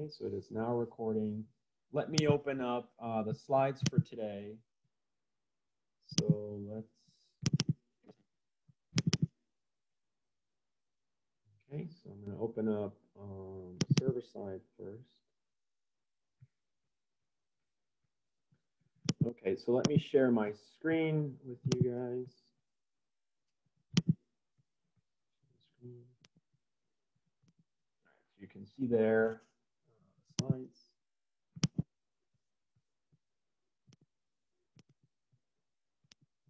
Okay, so it is now recording. Let me open up the slides for today. So let's, okay, so I'm going to open up the server side first. Okay, so let me share my screen with you guys. You can see there slides.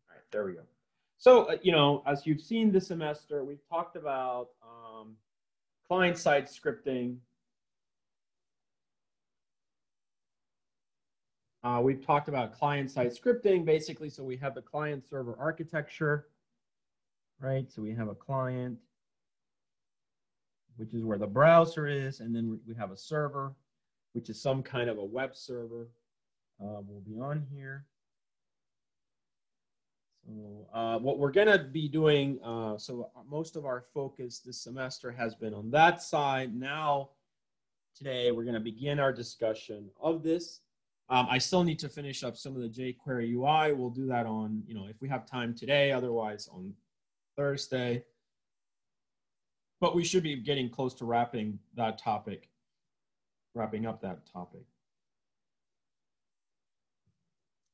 All right, there we go. So, you know, as you've seen this semester, we've talked about client-side scripting. We've talked about client-side scripting, basically. So we have the client-server architecture, right? So we have a client, which is where the browser is, and then we have a server, which is some kind of a web server. Will be on here. So what we're going to be doing, so most of our focus this semester has been on that side. Now, today, we're going to begin our discussion of this. I still need to finish up some of the jQuery UI. We'll do that on, you know, if we have time today, otherwise on Thursday. But we should be getting close to wrapping up that topic.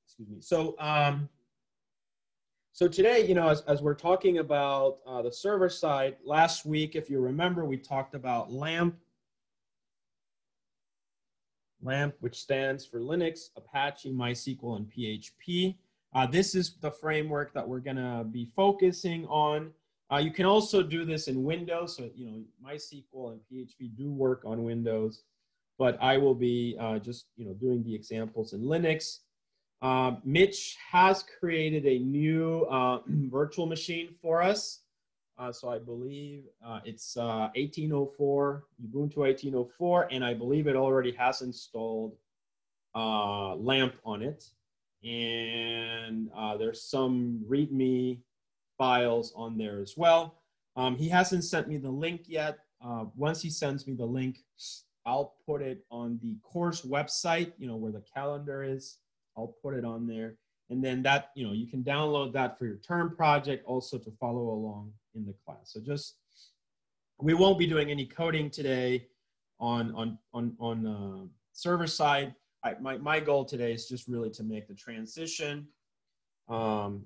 Excuse me. So today, you know, as we're talking about the server side, last week, if you remember, we talked about LAMP, which stands for Linux, Apache, MySQL, and PHP. This is the framework that we're going to be focusing on. You can also do this in Windows. So, you know, MySQL and PHP do work on Windows, but I will be just, you know, doing the examples in Linux. Mitch has created a new virtual machine for us. So I believe it's 1804, Ubuntu 1804, and I believe it already has installed LAMP on it. And there's some README files on there as well. He hasn't sent me the link yet. Once he sends me the link, I'll put it on the course website, you know, where the calendar is. I'll put it on there. And then that, you know, you can download that for your term project, also to follow along in the class. So just, we won't be doing any coding today on server side. My goal today is just really to make the transition.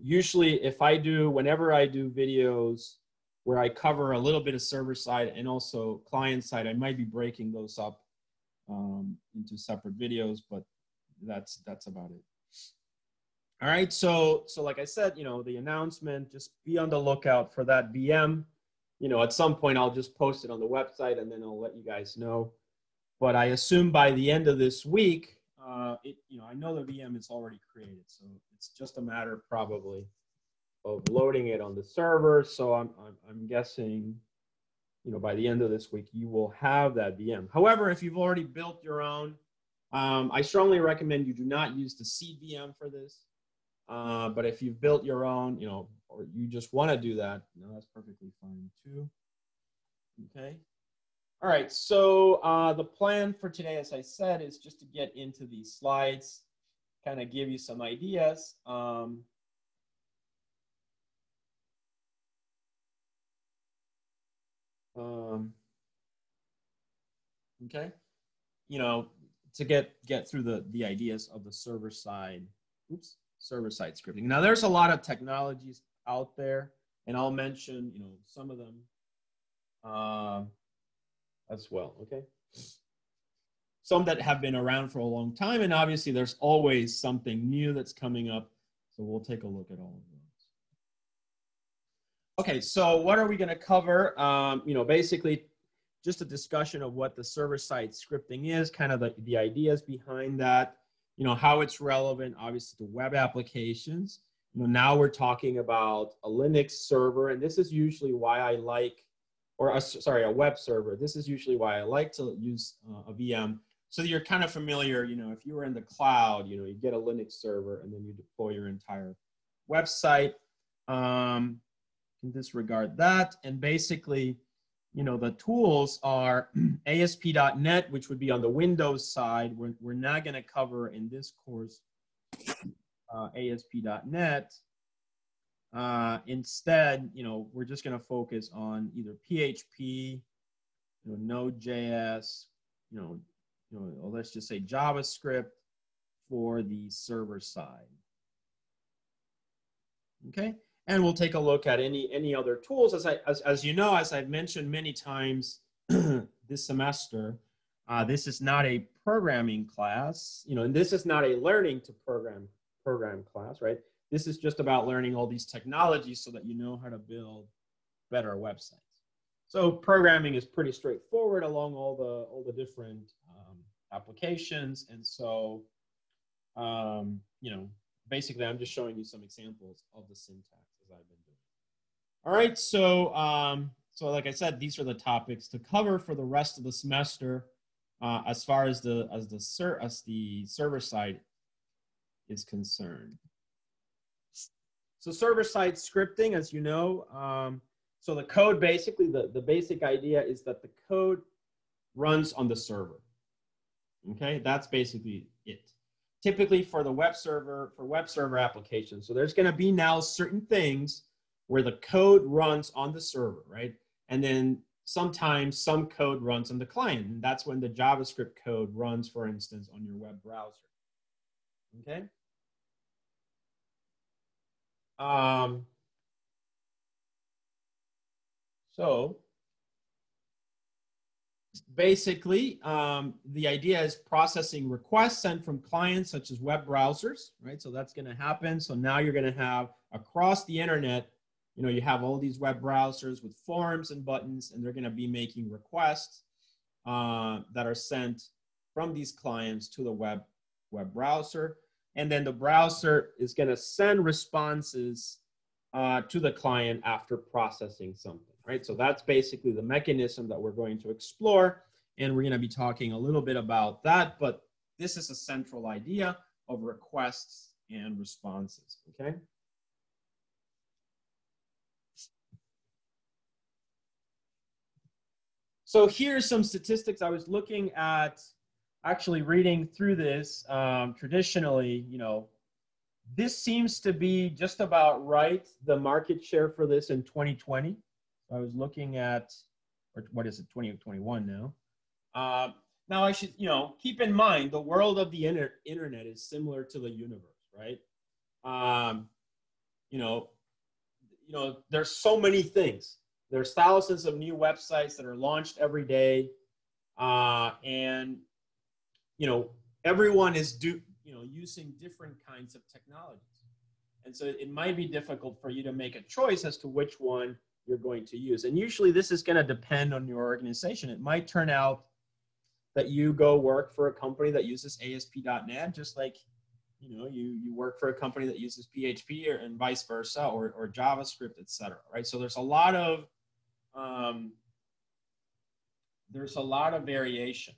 Usually whenever I do videos where I cover a little bit of server side and also client side, I might be breaking those up into separate videos, but that's about it. All right, so like I said, you know, the announcement, just be on the lookout for that VM. You know, at some point I'll just post it on the website and then I'll let you guys know. But I assume by the end of this week, you know, I know the VM is already created, so it's just a matter probably of loading it on the server. So I'm guessing, you know, by the end of this week, you will have that VM. However, if you've already built your own, I strongly recommend you do not use the seed VM for this. But if you've built your own, you know, or you just want to do that, you know, that's perfectly fine too. Okay. All right. So the plan for today, as I said, is just to get into these slides, kind of give you some ideas. Okay. You know, to get through the ideas of the server side. Oops. Server-side scripting. Now, there's a lot of technologies out there, and I'll mention, you know, some of them as well, okay? Some that have been around for a long time, and obviously there's always something new that's coming up, so we'll take a look at all of those. Okay, so what are we going to cover? You know, basically just a discussion of what the server-side scripting is, kind of the ideas behind that. You know, how it's relevant, obviously, to web applications. You know, now we're talking about a Linux server, and this is usually why I like, a web server. This is usually why I like to use a VM, so that you're kind of familiar. You know, if you were in the cloud, you know, you get a Linux server, and then you deploy your entire website. Can disregard that, and basically, you know, the tools are ASP.NET, which would be on the Windows side. We're not going to cover in this course ASP.NET. Instead, you know, we're just going to focus on either PHP, you know, Node.js, you know, let's just say JavaScript for the server side. Okay, and we'll take a look at any other tools. As you know, as I've mentioned many times this semester, this is not a programming class, you know, and this is not a learning to program class, right? This is just about learning all these technologies so that you know how to build better websites. So programming is pretty straightforward along all the different applications, and so you know, basically I'm just showing you some examples of the syntax as I've been doing. All right, so so like I said, these are the topics to cover for the rest of the semester as far as the server side is concerned. So server-side scripting, as you know, so the code basically, the basic idea is that the code runs on the server. Okay, that's basically it. Typically for the web server, for web server applications. So there's going to be now certain things where the code runs on the server, right? And then sometimes some code runs on the client. And that's when the JavaScript code runs, for instance, on your web browser. Okay. So basically, the idea is processing requests sent from clients such as web browsers, right? So that's going to happen. So now you're going to have across the internet, you know, you have all these web browsers with forms and buttons, and they're going to be making requests that are sent from these clients to the web browser. And then the browser is going to send responses to the client after processing something, right? So that's basically the mechanism that we're going to explore. And we're going to be talking a little bit about that, but this is a central idea of requests and responses, okay? So here's some statistics. I was looking at, actually reading through this. Traditionally, you know, this seems to be just about right, the market share for this in 2020. So I was looking at, or what is it, 2021 now. Now I should, you know, keep in mind the world of the internet is similar to the universe, right? You know, there's so many things. There's thousands of new websites that are launched every day, and you know, everyone is using different kinds of technologies, and so it might be difficult for you to make a choice as to which one you're going to use. And usually, this is going to depend on your organization. It might turn out that you go work for a company that uses ASP.NET, just like you work for a company that uses PHP, and vice versa, or JavaScript, etc. Right? So there's a lot of variation.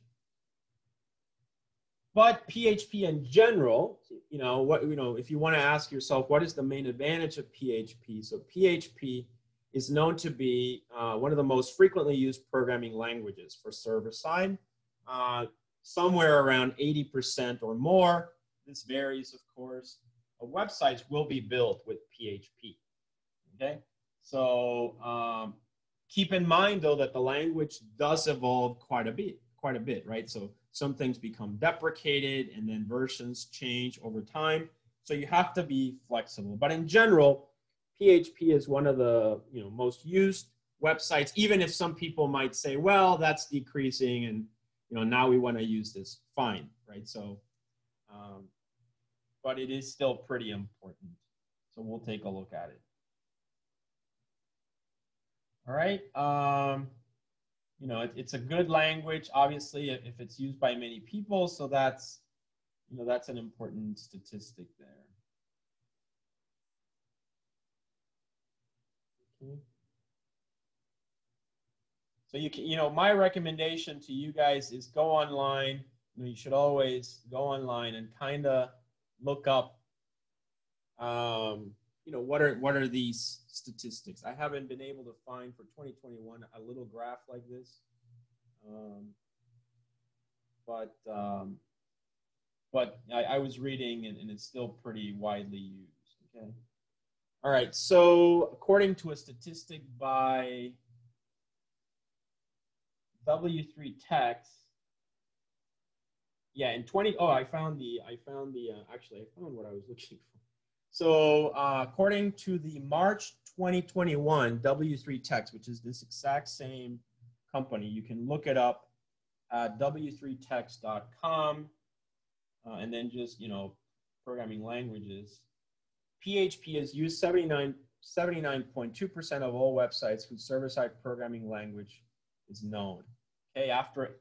But PHP in general, if you want to ask yourself, what is the main advantage of PHP? So PHP is known to be one of the most frequently used programming languages for server side. Somewhere around 80% or more. This varies, of course. Websites will be built with PHP. Okay, so keep in mind though that the language does evolve quite a bit, right? So some things become deprecated, and then versions change over time. So you have to be flexible. But in general, PHP is one of the most used websites. Even if some people might say, well, that's decreasing, and now we want to use this. Fine, right? So, but it is still pretty important. So we'll take a look at it. All right. It's a good language, obviously, if it's used by many people. So that's an important statistic there. Okay. So you can, my recommendation to you guys is go online. You should always go online and kind of look up you know, what are these statistics? I haven't been able to find for 2021 a little graph like this, but I was reading, and it's still pretty widely used. Okay. All right. So according to a statistic by W3 Techs, yeah, in 20. Oh, I found actually I found what I was looking for. So according to the March 2021 W3 Techs, which is this exact same company, you can look it up at w3techs.com, and then just, you know, programming languages. PHP is used 79.2% of all websites whose server-side programming language is known. Okay, after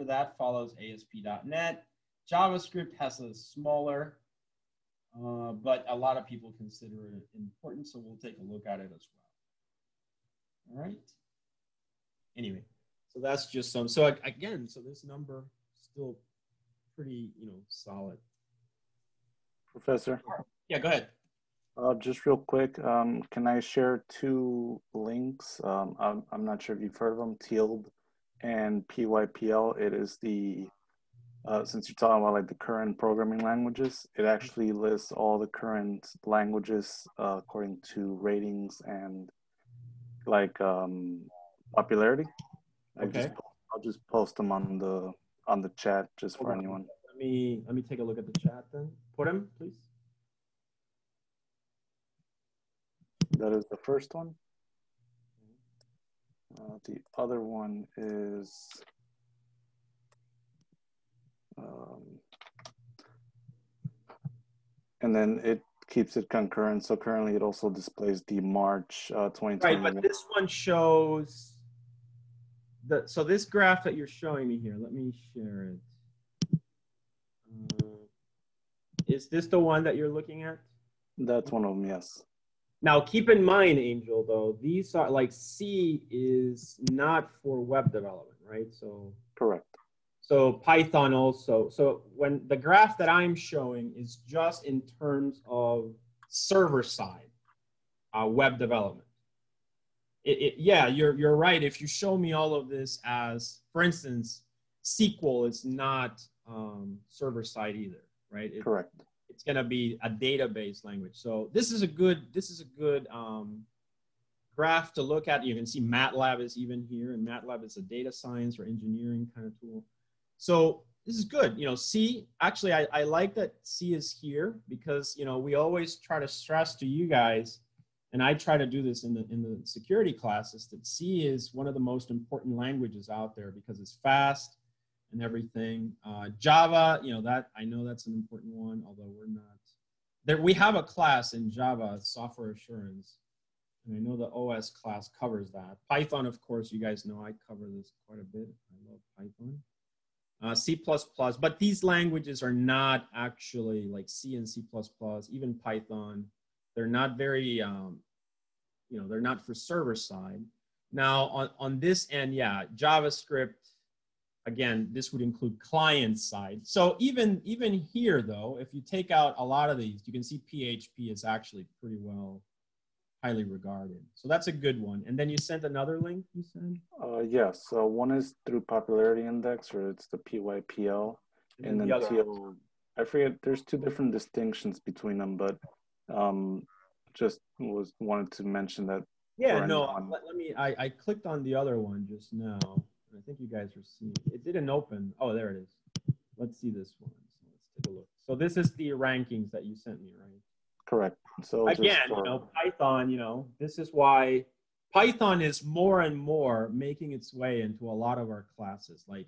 that follows ASP.NET. JavaScript has a smaller, but a lot of people consider it important, so we'll take a look at it as well. All right. Anyway, so that's just some. So again, so this number still pretty, you know, solid. Professor? Yeah, go ahead. Just real quick, can I share two links? I'm not sure if you've heard of them, TILD and PYPL. It is the, since you're talking about like the current programming languages, it actually lists all the current languages according to ratings and like popularity. Okay. I'll just post them on the chat just for anyone. Let me take a look at the chat then. Put them, please. That is the first one. The other one is and then it keeps it concurrent. So currently it also displays the March 2021. Right, but this one shows so this graph that you're showing me here, let me share it. Is this the one that you're looking at? That's one of them, yes. Now, keep in mind, Angel, though, these are like C is not for web development, right? So correct. So Python also. So when the graph that I'm showing is just in terms of server side web development. Yeah, you're right. If you show me all of this as, for instance, SQL is not server side either, right? Correct. It's going to be a database language. So this is a good graph to look at. You can see MATLAB is even here, and MATLAB is a data science or engineering kind of tool. So this is good. You know, C, actually, I like that C is here because, you know, we always try to stress to you guys, and I try to do this in the security classes, that C is one of the most important languages out there because it's fast and everything. Java, you know, that I know that's an important one, although we're not there. We have a class in Java, software assurance, and I know the OS class covers that. Python, of course, you guys know I cover this quite a bit. I love Python. C++, but these languages are not actually like C and C++, even Python. They're not very, you know, they're not for server side. Now on this end, yeah, JavaScript, again, this would include client side. So even here though, if you take out a lot of these, you can see PHP is actually pretty well highly regarded. So that's a good one. And then you sent another link, you said? Yes, so one is through popularity index, or it's the PYPL, and then TL. I forget, there's two different distinctions between them, but just wanted to mention that. Yeah, no, I clicked on the other one just now. I think you guys are seeing it. It didn't open. Oh, there it is. Let's see this one. So let's take a look. So this is the rankings that you sent me, right? Correct. So again, you know, Python, you know, this is why Python is more and more making its way into a lot of our classes. Like,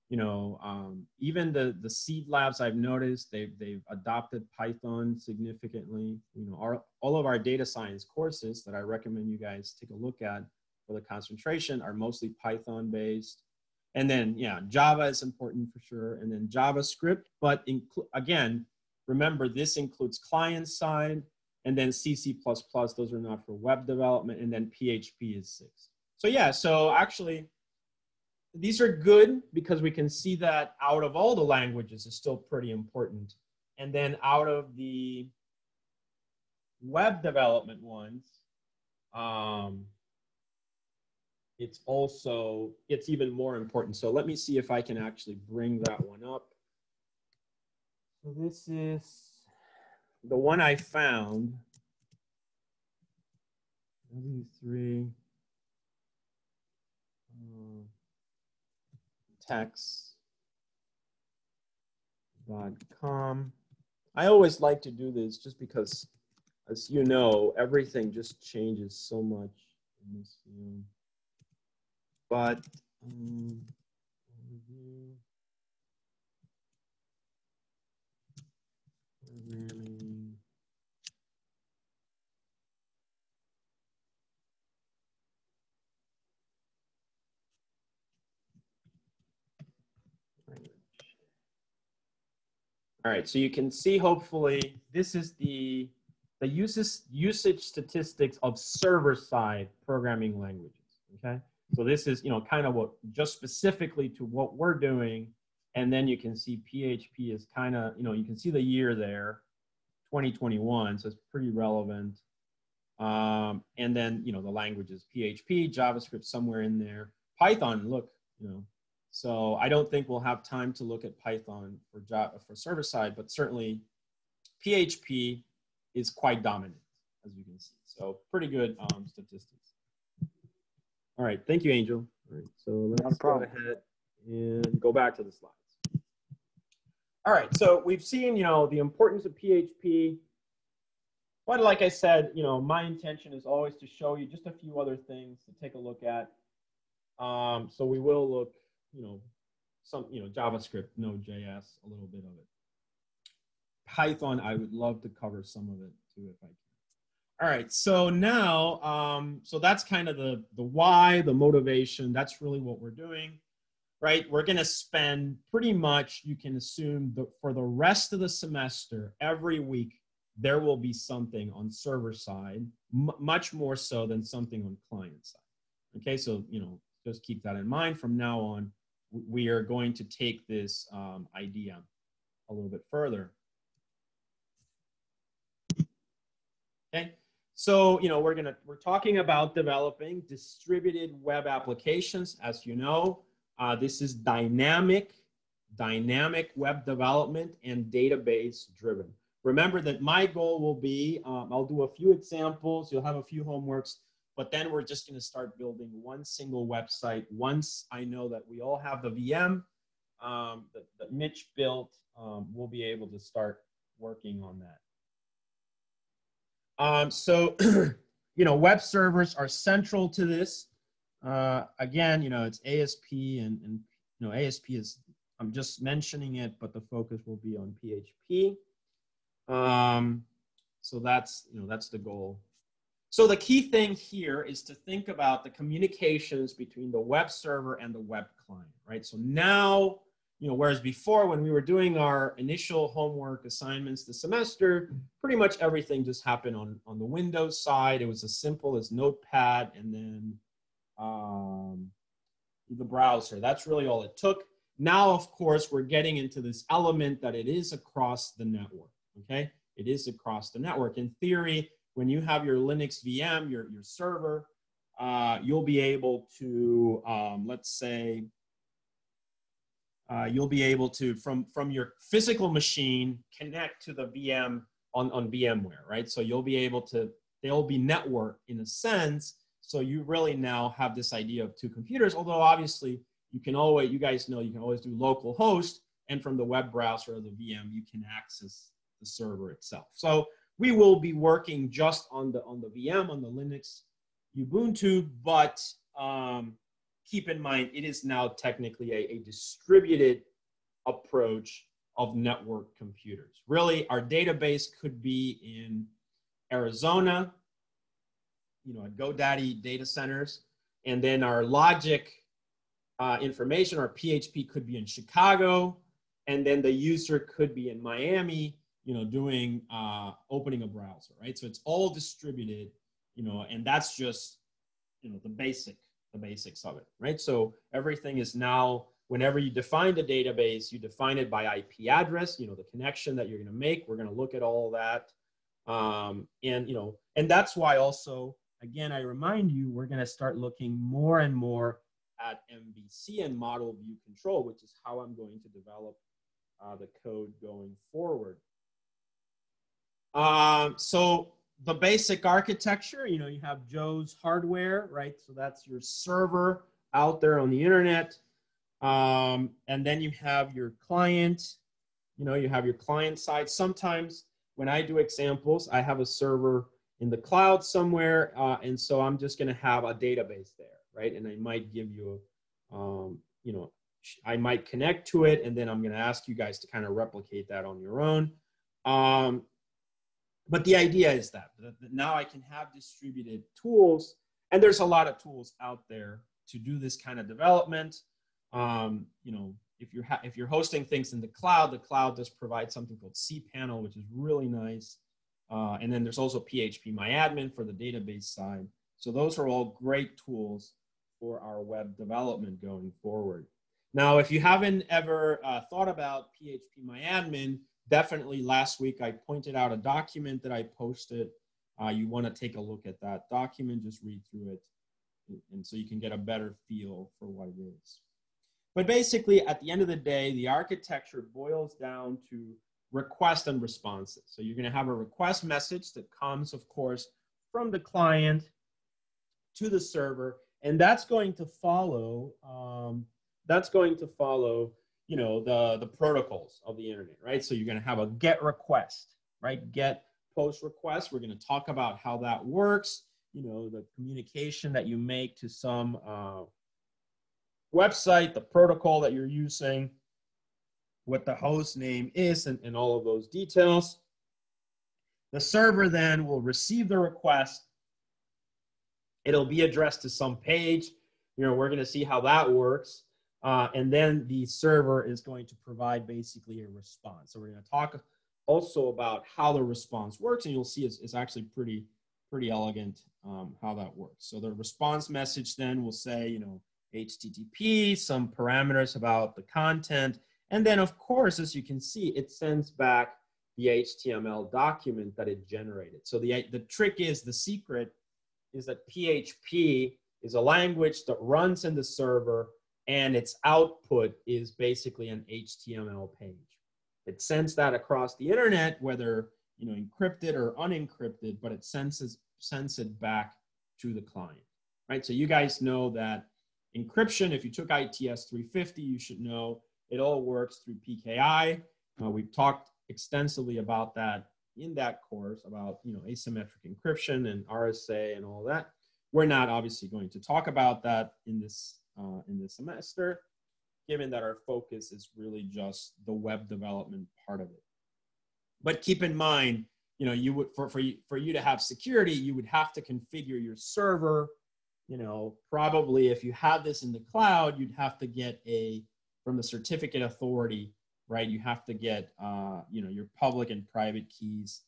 you know, even the seed labs, I've noticed they've adopted Python significantly. You know, all of our data science courses that I recommend you guys take a look at for the concentration are mostly Python based. And then, yeah, Java is important for sure. And then JavaScript, but again, remember this includes client side, and then C, C++, those are not for web development, and then PHP is 6. So yeah, so actually, these are good because we can see that out of all the languages is still pretty important. And then out of the web development ones, it's even more important. So let me see if I can actually bring that one up. So this is the one I found. W3 text.com. I always like to do this just because, as you know, everything just changes so much in this field. But programming. All right, so you can see, hopefully, this is the usage statistics of server-side programming languages, okay? So this is, kind of what, just specifically to what we're doing, and then you can see PHP is kind of, you can see the year there, 2021, so it's pretty relevant. And then, the languages, PHP, JavaScript somewhere in there. Python, look, So I don't think we'll have time to look at Python for server side, but certainly PHP is quite dominant, as you can see. So pretty good statistics. All right, thank you, Angel. All right, so let's go ahead and go back to the slides. All right, so we've seen, the importance of PHP. But like I said, my intention is always to show you just a few other things to take a look at. So we will look, JavaScript, Node.js, a little bit of it. Python, I would love to cover some of it too if I can. All right, so now, so that's kind of the why, the motivation. That's really what we're doing, right? We're going to spend pretty much, you can assume, for the rest of the semester, every week, there will be something on server side, much more so than something on client side. Okay, so, just keep that in mind. From now on, we are going to take this idea a little bit further. Okay, so we're talking about developing distributed web applications. As you know, this is dynamic web development and database driven. Remember that my goal will be, I'll do a few examples, you'll have a few homeworks, but then we're just going to start building one single website. Once I know that we all have the VM that Mitch built, we'll be able to start working on that. So, web servers are central to this. Again, it's ASP and ASP is, I'm just mentioning it, but the focus will be on PHP. So that's the goal. So the key thing here is to think about the communications between the web server and the web client, right? So now, whereas before when we were doing our initial homework assignments this semester, pretty much everything just happened on the Windows side. It was as simple as Notepad and then the browser. That's really all it took. Now, of course, we're getting into this element that it is across the network. Okay, it is across the network. In theory, when you have your Linux VM, your server, you'll be able to, let's say, you'll be able to, from your physical machine, connect to the VM on VMware, right? So you'll be able to, they'll be networked in a sense. So you really now have this idea of two computers, although obviously you can always, you guys know, you can always do local host, and from the web browser or the VM, you can access the server itself. So we will be working just on the VM, on the Linux Ubuntu, but keep in mind, it is now technically a distributed approach of network computers. Really, our database could be in Arizona, at GoDaddy data centers, and then our logic information, our PHP could be in Chicago, and then the user could be in Miami, doing, opening a browser, right? So it's all distributed, and that's just, the basics of it, right? So everything is now, whenever you define the database, you define it by IP address, the connection that you're going to make. We're going to look at all that. And that's why also, again, I remind you, we're going to start looking more and more at MVC and model view control, which is how I'm going to develop the code going forward. So the basic architecture, you have Joe's hardware, right? So that's your server out there on the internet. And then you have your client, you have your client side. Sometimes when I do examples, I have a server in the cloud somewhere. And so I'm just going to have a database there, right? And I might give you, I might connect to it, and then I'm going to ask you guys to kind of replicate that on your own. But the idea is that now I can have distributed tools, and there's a lot of tools out there to do this kind of development. If you're hosting things in the cloud does provide something called cPanel, which is really nice. And then there's also PHP MyAdmin for the database side. So those are all great tools for our web development going forward. Now, if you haven't ever thought about PHP MyAdmin, definitely last week I pointed out a document that I posted. You want to take a look at that document, just read through it, and so you can get a better feel for what it is. But basically, at the end of the day, the architecture boils down to request and responses. So you're going to have a request message that comes, of course, from the client to the server, and that's going to follow the protocols of the internet, right? So you're going to have a GET request, right? GET post request. We're going to talk about how that works, the communication that you make to some website, the protocol that you're using, what the host name is, and all of those details. The server then will receive the request. It'll be addressed to some page. We're going to see how that works. And then the server is going to provide basically a response. So we're going to talk also about how the response works, and you'll see it's actually pretty elegant how that works. So the response message then will say, HTTP, some parameters about the content, and then of course, as you can see, it sends back the HTML document that it generated. So the trick is, the secret is that PHP is a language that runs in the server, and its output is basically an HTML page. It sends that across the internet, whether encrypted or unencrypted, but it sends it back to the client, right? So you guys know that encryption, if you took ITS 350, you should know it all works through PKI. We've talked extensively about that in that course, about asymmetric encryption and RSA and all that. We're not obviously going to talk about that in this semester, given that our focus is really just the web development part of it. But keep in mind, you would for you to have security, you would have to configure your server. Probably if you have this in the cloud, you'd have to get from the certificate authority, right? You have to get your public and private keys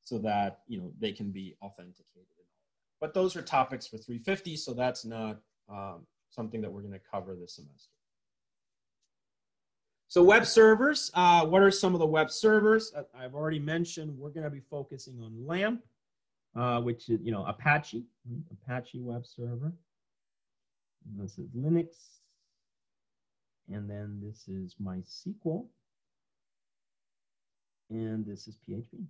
so that they can be authenticated. But those are topics for 350, so that's not something that we're going to cover this semester. So web servers, what are some of the web servers? I've already mentioned we're going to be focusing on LAMP, which is, Apache web server. And this is Linux. And then this is MySQL. And this is PHP.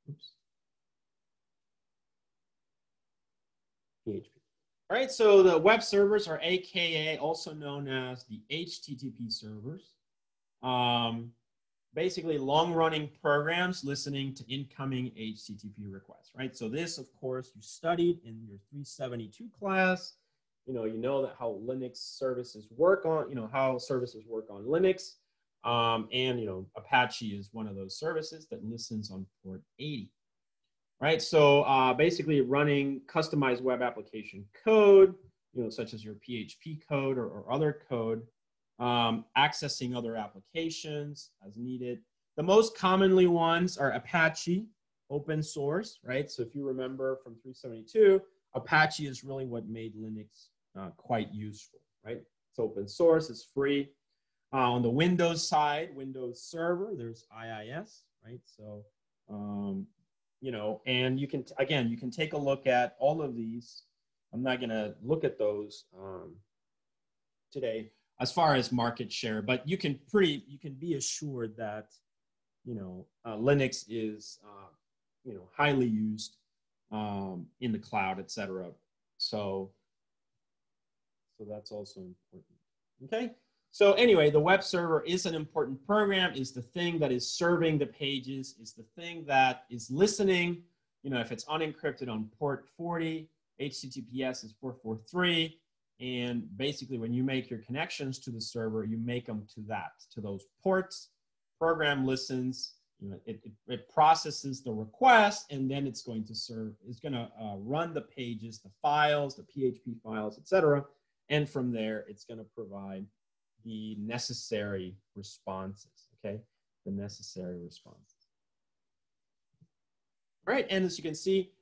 Oops. PHP. All right, so the web servers are AKA, also known as the HTTP servers. Basically long-running programs listening to incoming HTTP requests, right? So this, of course, you studied in your 372 class. You know that how Linux services work on, how services work on Linux. And, Apache is one of those services that listens on port 80. Right, so basically running customized web application code, such as your PHP code or other code, accessing other applications as needed. The most commonly ones are Apache, open source, right? So if you remember from 372, Apache is really what made Linux quite useful, right? It's open source, it's free. On the Windows side, Windows Server, there's IIS, right? So You know, and you can, again, you can take a look at all of these. I'm not going to look at those today as far as market share, but you can be assured that, you know, Linux is, you know, highly used in the cloud, etc. So that's also important. Okay. So anyway, the web server is an important program, is the thing that is serving the pages, is the thing that is listening. You know, if it's unencrypted on port 40, HTTPS is 443. And basically when you make your connections to the server, you make them to those ports. Program listens, you know, it processes the request, and then it's going to run the pages, the files, the PHP files, etc. And from there, it's going to provide the necessary responses, okay? The necessary responses. All right, and as you can see,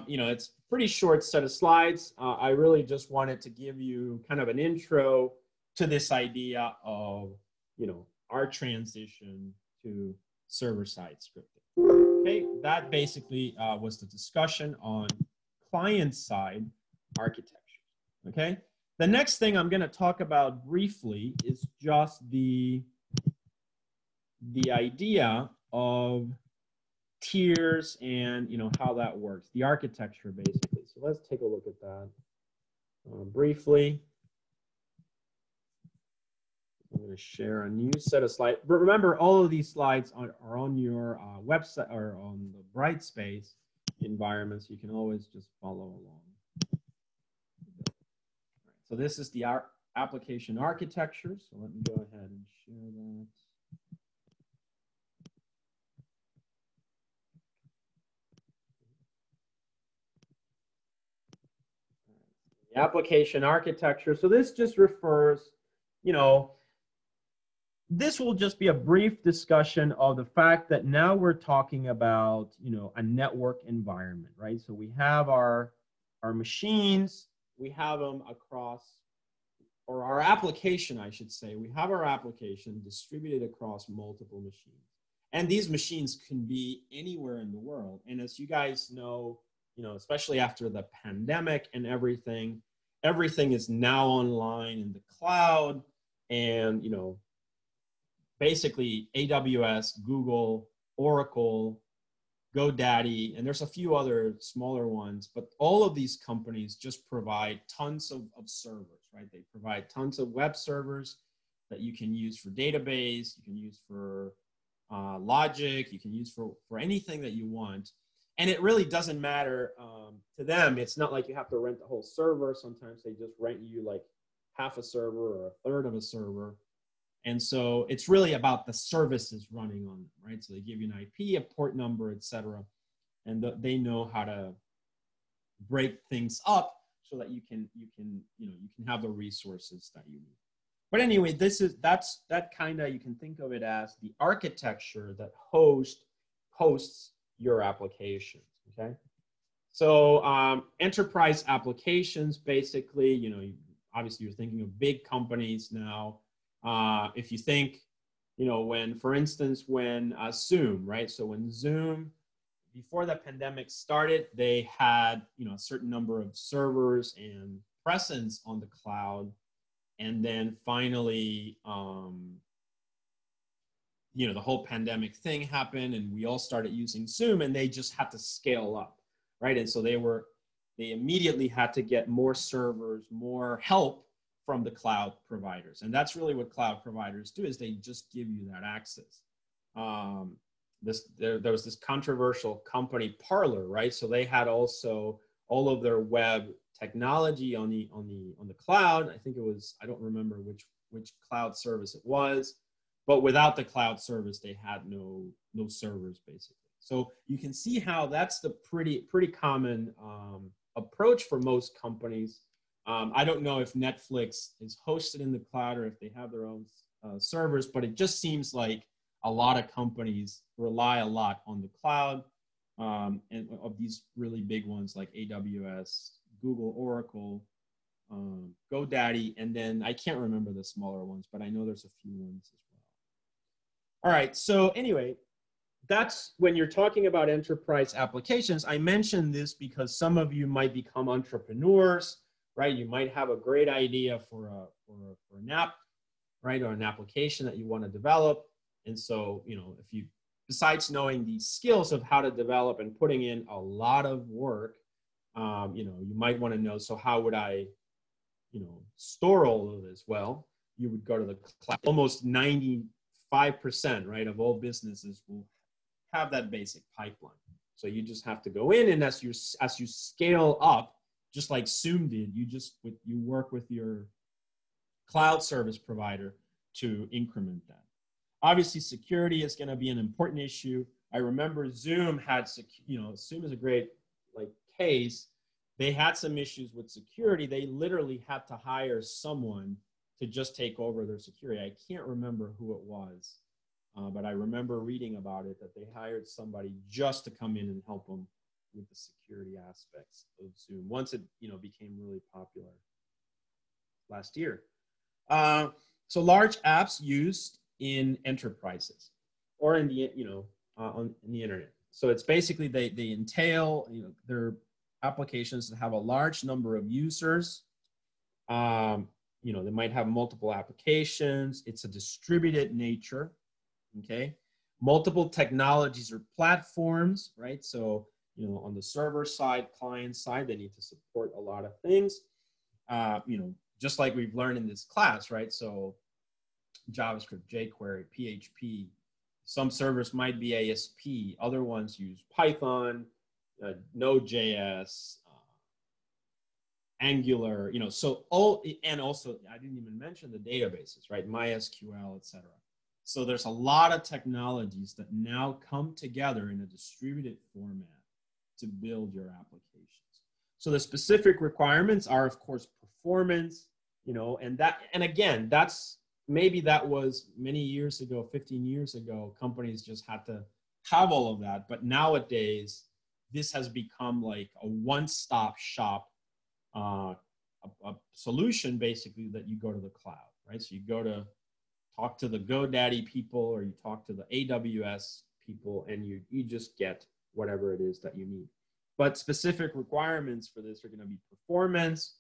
you know, it's a pretty short set of slides. I really just wanted to give you kind of an intro to this idea of, you know, our transition to server-side scripting. Okay, that basically was the discussion on client-side architecture, okay? The next thing I'm going to talk about briefly is just the idea of tiers and, you know, how that works, the architecture basically. So let's take a look at that briefly. I'm going to share a new set of slides. But remember, all of these slides are on your website or on the Brightspace environment, so you can always just follow along. So this is the application architecture. So let me go ahead and share that. The application architecture. So this just refers, you know, this will just be a brief discussion of the fact that now we're talking about, you know, a network environment, right? So we have our machines, we have them across, or our application, I should say, we have our application distributed across multiple machines. And these machines can be anywhere in the world. And as you guys know, you know, especially after the pandemic and everything is now online in the cloud. And, you know, basically AWS, Google, Oracle, GoDaddy, and there's a few other smaller ones, but all of these companies just provide tons of servers, right? They provide tons of web servers that you can use for database, you can use for logic, you can use for anything that you want. And it really doesn't matter to them. It's not like you have to rent the whole server. Sometimes they just rent you like half a server or a third of a server. And so it's really about the services running on them, right? So they give you an IP, a port number, et cetera. And they know how to break things up so that you can have the resources that you need. But anyway, that kind of, you can think of it as the architecture that hosts your applications, okay? So enterprise applications, basically, you know, obviously you're thinking of big companies now. If you think, you know, for instance, when Zoom, right? So when Zoom, before the pandemic started, they had, you know, a certain number of servers and presence on the cloud. And then finally, you know, the whole pandemic thing happened and we all started using Zoom, and they just had to scale up, right? And so they immediately had to get more servers, more help from the cloud providers. And that's really what cloud providers do, is they just give you that access. There was this controversial company, Parler, right? So they had also all of their web technology on the cloud. I think it was, I don't remember which cloud service it was, but without the cloud service, they had no servers, basically. So you can see how that's the pretty common approach for most companies. I don't know if Netflix is hosted in the cloud or if they have their own servers, but it just seems like a lot of companies rely a lot on the cloud, and of these really big ones like AWS, Google, Oracle, GoDaddy, and then I can't remember the smaller ones, but I know there's a few ones as well. All right, so anyway, that's when you're talking about enterprise applications. I mentioned this because some of you might become entrepreneurs, right? You might have a great idea for an app, right? Or an application that you want to develop. And so, you know, if you, besides knowing these skills of how to develop and putting in a lot of work, you know, you might want to know, so how would I, you know, store all of this? Well, you would go to the cloud. Almost 95%, right, of all businesses will have that basic pipeline. So you just have to go in, and as you scale up, just like Zoom did, you work with your cloud service provider to increment that. Obviously, security is going to be an important issue. I remember Zoom had, you know, Zoom is a great like case. They had some issues with security. They literally had to hire someone to just take over their security. I can't remember who it was. But I remember reading about it, that they hired somebody just to come in and help them with the security aspects of Zoom once it, you know, became really popular last year. So large apps used in enterprises or in the, you know, on the internet. So it's basically they entail, you know, they're applications that have a large number of users. You know, they might have multiple applications. It's a distributed nature. Okay, multiple technologies or platforms, right? So, you know, on the server side, client side, they need to support a lot of things, you know, just like we've learned in this class, right? So JavaScript, jQuery, PHP, some servers might be ASP, other ones use Python, Node.js, Angular, you know, so all, and also I didn't even mention the databases, right? MySQL, etc. So there's a lot of technologies that now come together in a distributed format to build your applications. So the specific requirements are, of course, performance, you know, and again, maybe that was many years ago, 15 years ago, companies just had to have all of that. But nowadays, this has become like a one-stop shop, a solution basically that you go to the cloud, right? So you go to talk to the GoDaddy people or you talk to the AWS people, and you just get whatever it is that you need. But specific requirements for this are going to be performance,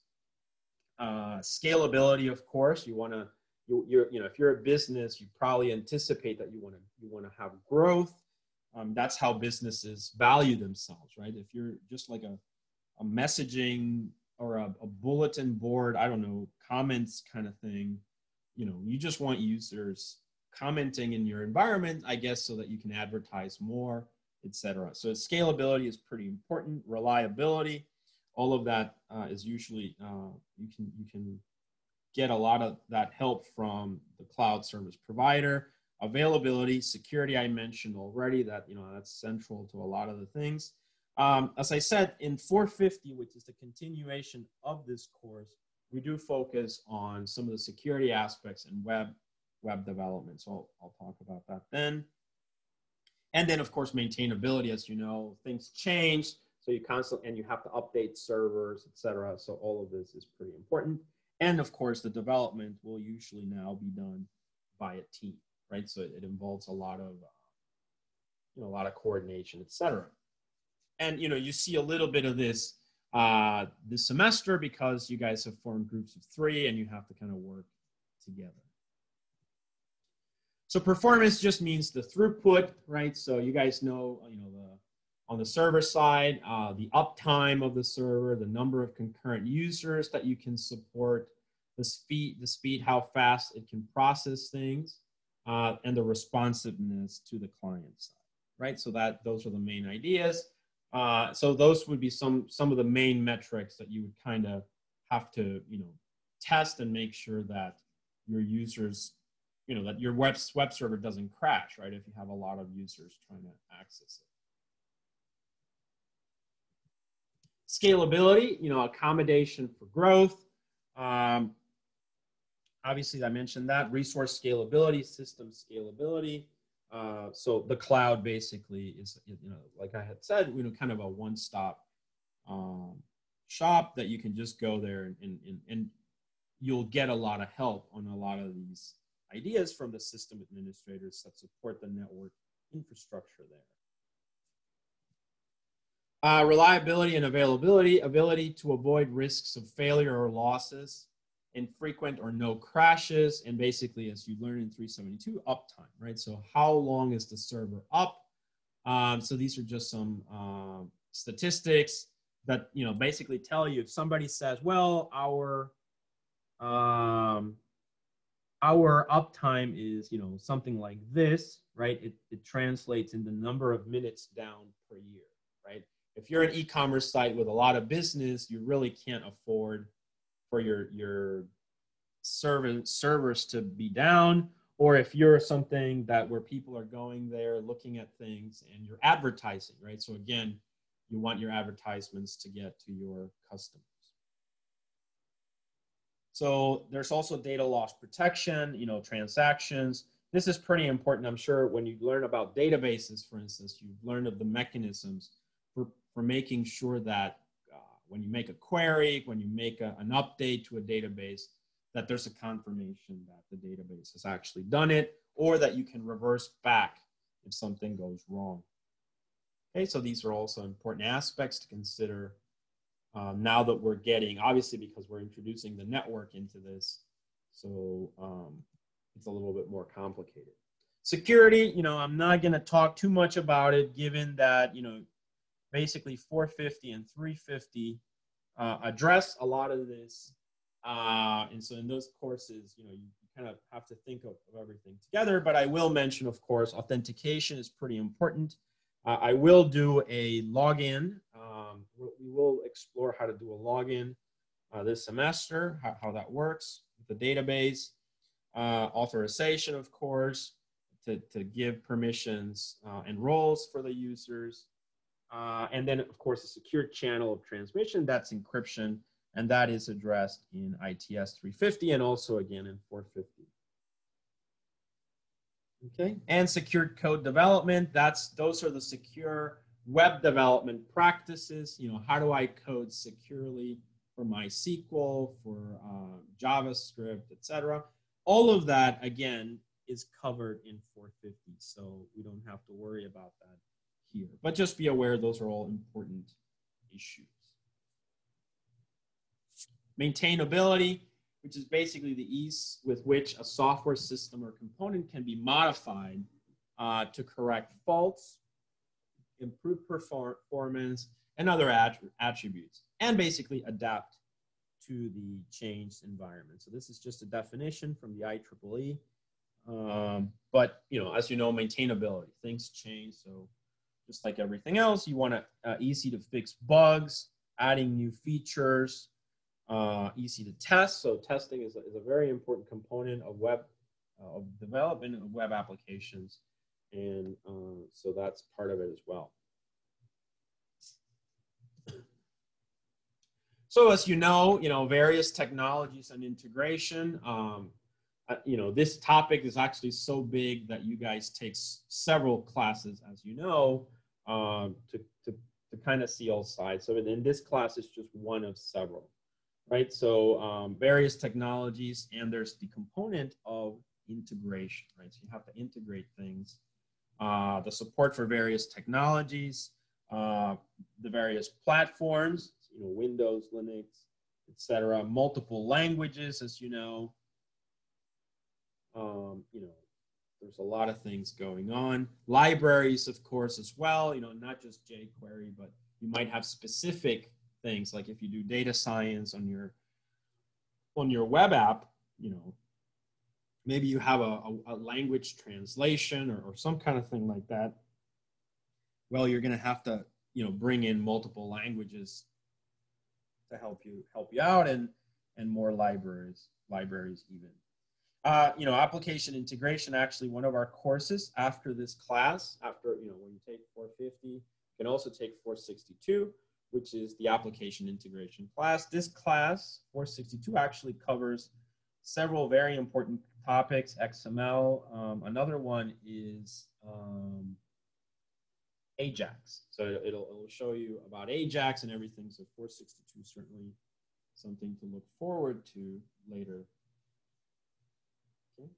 scalability, of course. You want to, you know, if you're a business, you probably anticipate that you want to have growth. That's how businesses value themselves, right? If you're just like a messaging or a bulletin board, I don't know, comments kind of thing, you know, you just want users commenting in your environment, I guess, so that you can advertise more, etc. So scalability is pretty important. Reliability, all of that is usually you can get a lot of that help from the cloud service provider. Availability, security, I mentioned already, that, you know, that's central to a lot of the things. As I said, in 450, which is the continuation of this course, we do focus on some of the security aspects and web development. So I'll talk about that then. And then, of course, maintainability. As you know, things change, so you constantly, and you have to update servers, etc. So all of this is pretty important. And of course, the development will usually now be done by a team, right? So it involves a lot of, you know, a lot of coordination, etc. And, you know, you see a little bit of this this semester because you guys have formed groups of 3 and you have to kind of work together. So performance just means the throughput, right? So you guys know, you know, on the server side, the uptime of the server, the number of concurrent users that you can support, the speed, how fast it can process things, and the responsiveness to the client side, right? So those are the main ideas. So those would be some of the main metrics that you would kind of have to, you know, test and make sure that your users, you know, that your web server doesn't crash, right? If you have a lot of users trying to access it. Scalability, you know, accommodation for growth. Obviously, I mentioned that. Resource scalability, system scalability. So the cloud basically is, you know, like I had said, you know, kind of a one-stop shop that you can just go there and you'll get a lot of help on a lot of these ideas from the system administrators that support the network infrastructure there. Reliability and availability, ability to avoid risks of failure or losses, infrequent or no crashes, and basically, as you learned in 372, uptime, right? So how long is the server up? So these are just some statistics that, you know, basically tell you if somebody says, well, our uptime is, you know, something like this, right? It translates in the number of minutes down per year, right? If you're an e-commerce site with a lot of business, you really can't afford for your servers to be down. Or if you're something that where people are going there looking at things and you're advertising, right? So again, you want your advertisements to get to your customers. So there's also data loss protection, you know, transactions. This is pretty important. I'm sure when you learn about databases, for instance, you've learned of the mechanisms for making sure that when you make a query, when you make an update to a database, that there's a confirmation that the database has actually done it, or that you can reverse back if something goes wrong. Okay, so these are also important aspects to consider now that we're getting, obviously because we're introducing the network into this, so it's a little bit more complicated. Security, you know, I'm not gonna talk too much about it, given that, you know, basically 450 and 350 address a lot of this. And so in those courses, you know, you kind of have to think of everything together, but I will mention, of course, authentication is pretty important. I will do a login. We will explore how to do a login this semester, how that works with the database. Authorization, of course, to give permissions and roles for the users. And then, of course, a secure channel of transmission, that's encryption, and that is addressed in ITS 350 and also again in 450. Okay, and secured code development, those are the secure web development practices. You know, how do I code securely for MySQL, for JavaScript, etc. All of that, again, is covered in 450, so we don't have to worry about that here. But just be aware those are all important issues. Maintainability, which is basically the ease with which a software system or component can be modified to correct faults, improve performance, and other attributes, and basically adapt to the changed environment. So this is just a definition from the IEEE. But, you know, as you know, maintainability, things change. So just like everything else, you want easy to fix bugs, adding new features, easy to test. So testing is a very important component of of development of web applications. And so that's part of it as well. So as you know, various technologies and integration, you know, this topic is actually so big that you guys take several classes, as you know, to kind of see all sides. So in this class, it's just one of several, right? So various technologies, and there's the component of integration, right? So you have to integrate things. The support for various technologies, the various platforms, you know, Windows, Linux, etc. Multiple languages, as you know. You know, there's a lot of things going on. Libraries, of course, as well. You know, not just jQuery, but you might have specific things, like if you do data science on your web app, you know, maybe you have a language translation or some kind of thing like that. Well, you're going to have to, you know, bring in multiple languages to help you out, and more libraries even. You know, application integration, actually one of our courses after this class, after, you know, when you take 450, you can also take 462, which is the application integration class. This class, 462, actually covers several very important topics, XML. Another one is Ajax. So it'll show you about Ajax and everything. So 462 certainly something to look forward to later. Okay.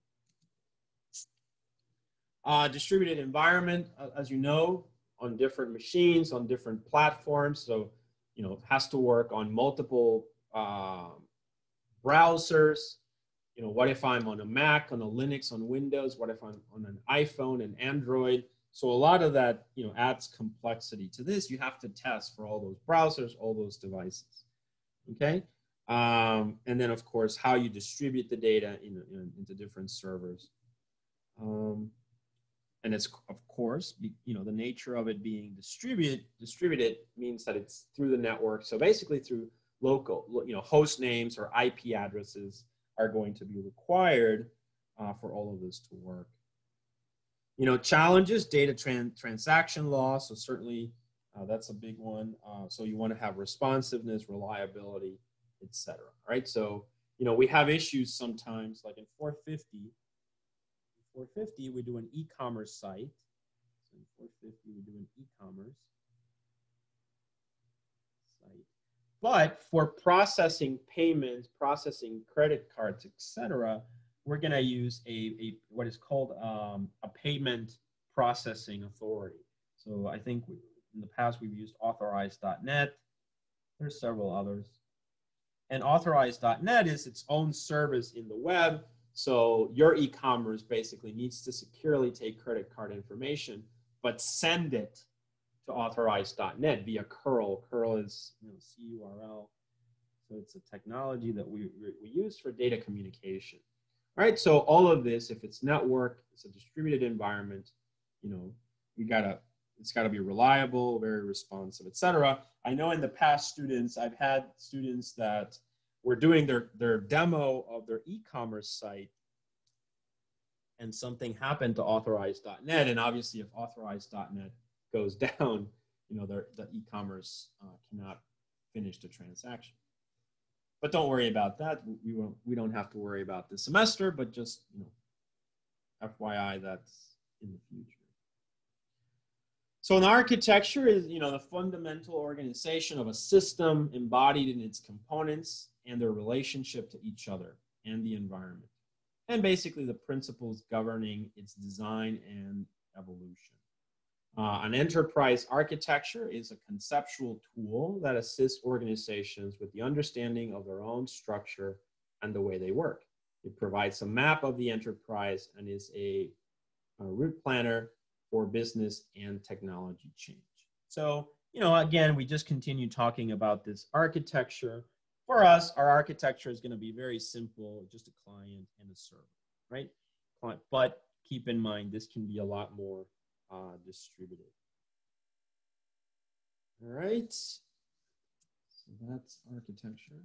Distributed environment, as you know, on different machines, on different platforms. So, you know, it has to work on multiple browsers. You know, what if I'm on a Mac, on a Linux, on Windows? What if I'm on an iPhone and Android? So a lot of that, you know, adds complexity to this. You have to test for all those browsers, all those devices, okay? And then, of course, how you distribute the data into different servers. And it's, of course, you know, the nature of it being distributed means that it's through the network. So basically through local, you know, host names or IP addresses are going to be required for all of this to work. You know, challenges, data transaction loss. So certainly that's a big one. So you want to have responsiveness, reliability, etc. Right? So, you know, we have issues sometimes, like in 450, we do an e-commerce site. So in 450, we do an e-commerce site. But for processing payments, processing credit cards, etc., we're going to use what is called a payment processing authority. So I think in the past we've used authorized.net. There's several others. And authorized.net is its own service in the web. So your e-commerce basically needs to securely take credit card information, but send it to authorized.net via curl. Curl is, you know, CURL. So it's a technology that we use for data communication. All right, so all of this, if it's network, it's a distributed environment, you know, it's gotta be reliable, very responsive, etc. I know in the past I've had students that were doing their demo of their e-commerce site and something happened to authorized.net, and obviously if authorized.net goes down, you know, the e-commerce cannot finish the transaction. But don't worry about that. We don't have to worry about this semester, but just, you know, FYI, that's in the future. So an architecture is, you know, the fundamental organization of a system embodied in its components and their relationship to each other and the environment, and basically the principles governing its design and evolution. An enterprise architecture is a conceptual tool that assists organizations with the understanding of their own structure and the way they work. It provides a map of the enterprise and is a route planner for business and technology change. So, you know, again, we just continue talking about this architecture. For us, our architecture is going to be very simple, just a client and a server, right? But keep in mind, this can be a lot more distributed. All right, so that's architecture.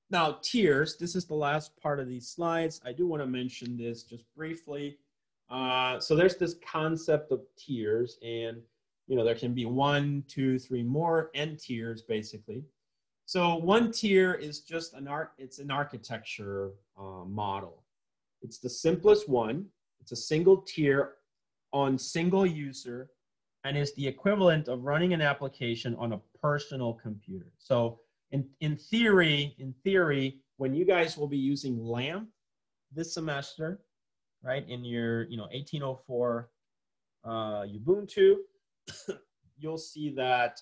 Now, tiers, this is the last part of these slides. I do want to mention this just briefly. So there's this concept of tiers, and, you know, there can be 1, 2, 3 more N tiers, basically. So one tier is just it's an architecture model. It's the simplest one. It's a single tier on single user, and is the equivalent of running an application on a personal computer. So in theory, when you guys will be using LAMP this semester, right, in your 1804 Ubuntu, you'll see that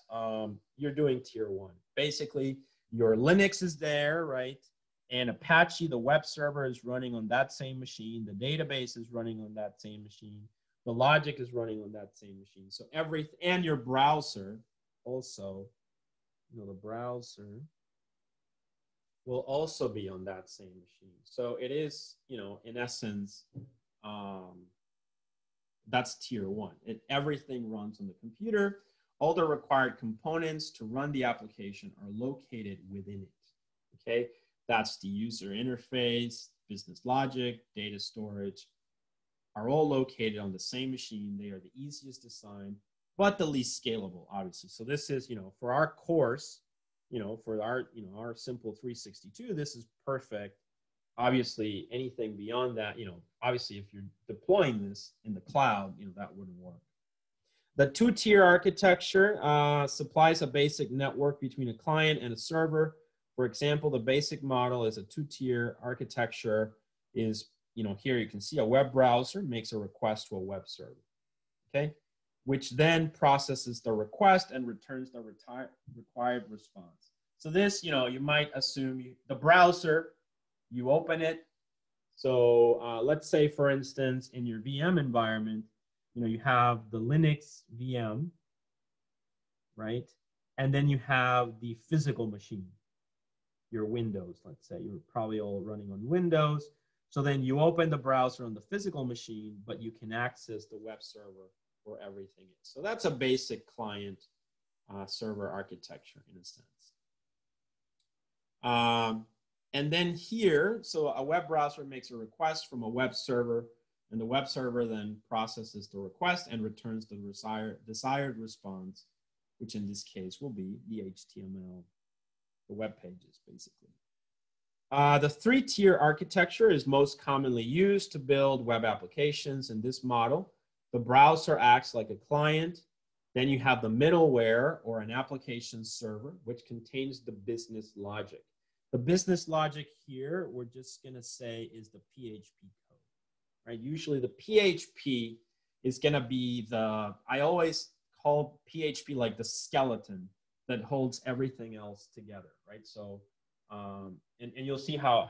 you're doing tier 1. Basically, your Linux is there, right? And Apache, the web server, is running on that same machine. The database is running on that same machine. The logic is running on that same machine. So and your browser also, the browser will also be on that same machine. So it is, in essence, that's tier 1. Everything runs on the computer. All the required components to run the application are located within it, okay? That's the user interface, business logic, data storage, are all located on the same machine. They are the easiest to assign, but the least scalable, obviously. So this is, for our course, for our simple 362, this is perfect. Obviously, anything beyond that, obviously, if you're deploying this in the cloud, that wouldn't work. The 2-tier architecture supplies a basic network between a client and a server. For example, the basic model is a 2-tier architecture is, you know, here you can see a web browser makes a request to a web server, okay? Which then processes the request and returns the required response. So this, you know, you might assume the browser, you open it. So let's say, for instance, in your VM environment, you know, you have the Linux VM, right? And then you have the physical machine, your Windows, let's say. You're probably all running on Windows. So then you open the browser on the physical machine, but you can access the web server where everything is. So that's a basic client server architecture in a sense. And then here, so a web browser makes a request from a web server, and the web server then processes the request and returns the desired response, which in this case will be the HTML, the web pages, basically. The three-tier architecture is most commonly used to build web applications. In this model, the browser acts like a client. Then you have the middleware or an application server, which contains the business logic. The business logic here, we're just going to say is the PHP code, right? Usually the PHP is going to be the, I always call PHP like the skeleton that holds everything else together, right? So, and you'll see how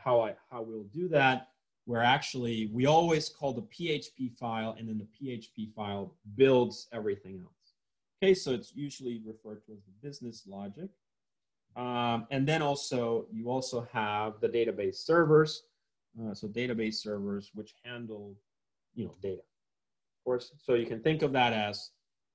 we'll do that, where actually we always call the PHP file, and then the PHP file builds everything else. Okay, so it's usually referred to as the business logic. And then also, you also have the database servers. So database servers, which handle, you know, data, of course. So you can think of that as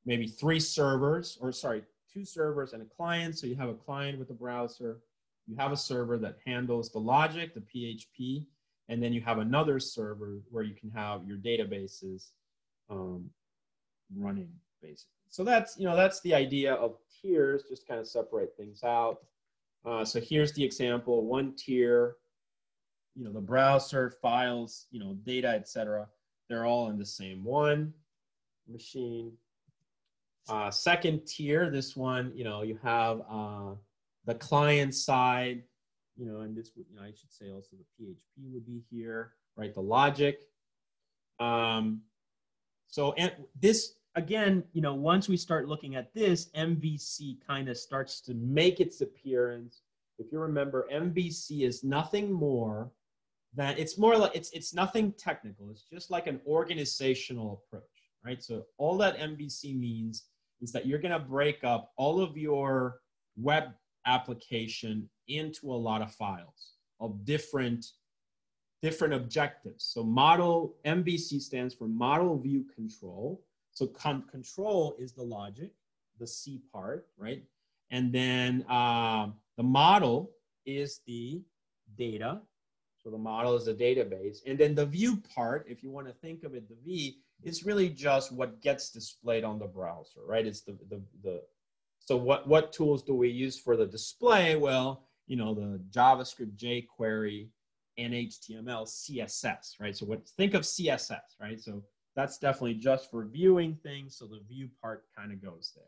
maybe two servers and a client. So you have a client with a browser. You have a server that handles the logic, the PHP, and then you have another server where you can have your databases running, basically. So that's, you know, that's the idea of tiers, just kind of separate things out. So here's the example, one tier, you know, the browser, files, you know, data, etc. They're all in the same one machine. Second tier, this one, you know, you have the client side, you know, and this would, you know, I should say also the PHP would be here, right? The logic. So and this, again, you know, once we start looking at this, MVC kind of starts to make its appearance. If you remember, MVC is nothing more than, it's more like, it's nothing technical. It's just like an organizational approach, right? So all that MVC means is that you're going to break up all of your web application into a lot of files of different objectives. So model, MVC stands for model view control. So control is the logic, the C part, right? And then the model is the data. So the model is the database. And then the view part, if you want to think of it, the V, is really just what gets displayed on the browser, right? It's so what tools do we use for the display? Well, you know, the JavaScript, jQuery, and HTML, CSS, right? So think of CSS, right? So that's definitely just for viewing things. So the view part kind of goes there.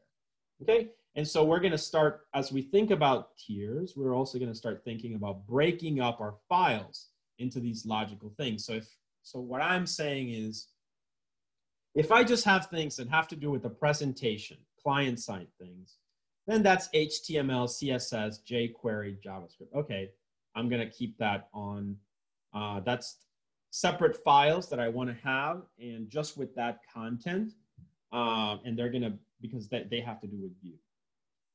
Okay, and so we're going to start, as we think about tiers, we're also going to start thinking about breaking up our files into these logical things. So what I'm saying is, if I just have things that have to do with the presentation, client-side things, then that's HTML, CSS, jQuery, JavaScript. Okay, I'm going to keep that on. That's separate files that I want to have, and just with that content, and they're going to, because they have to do with view.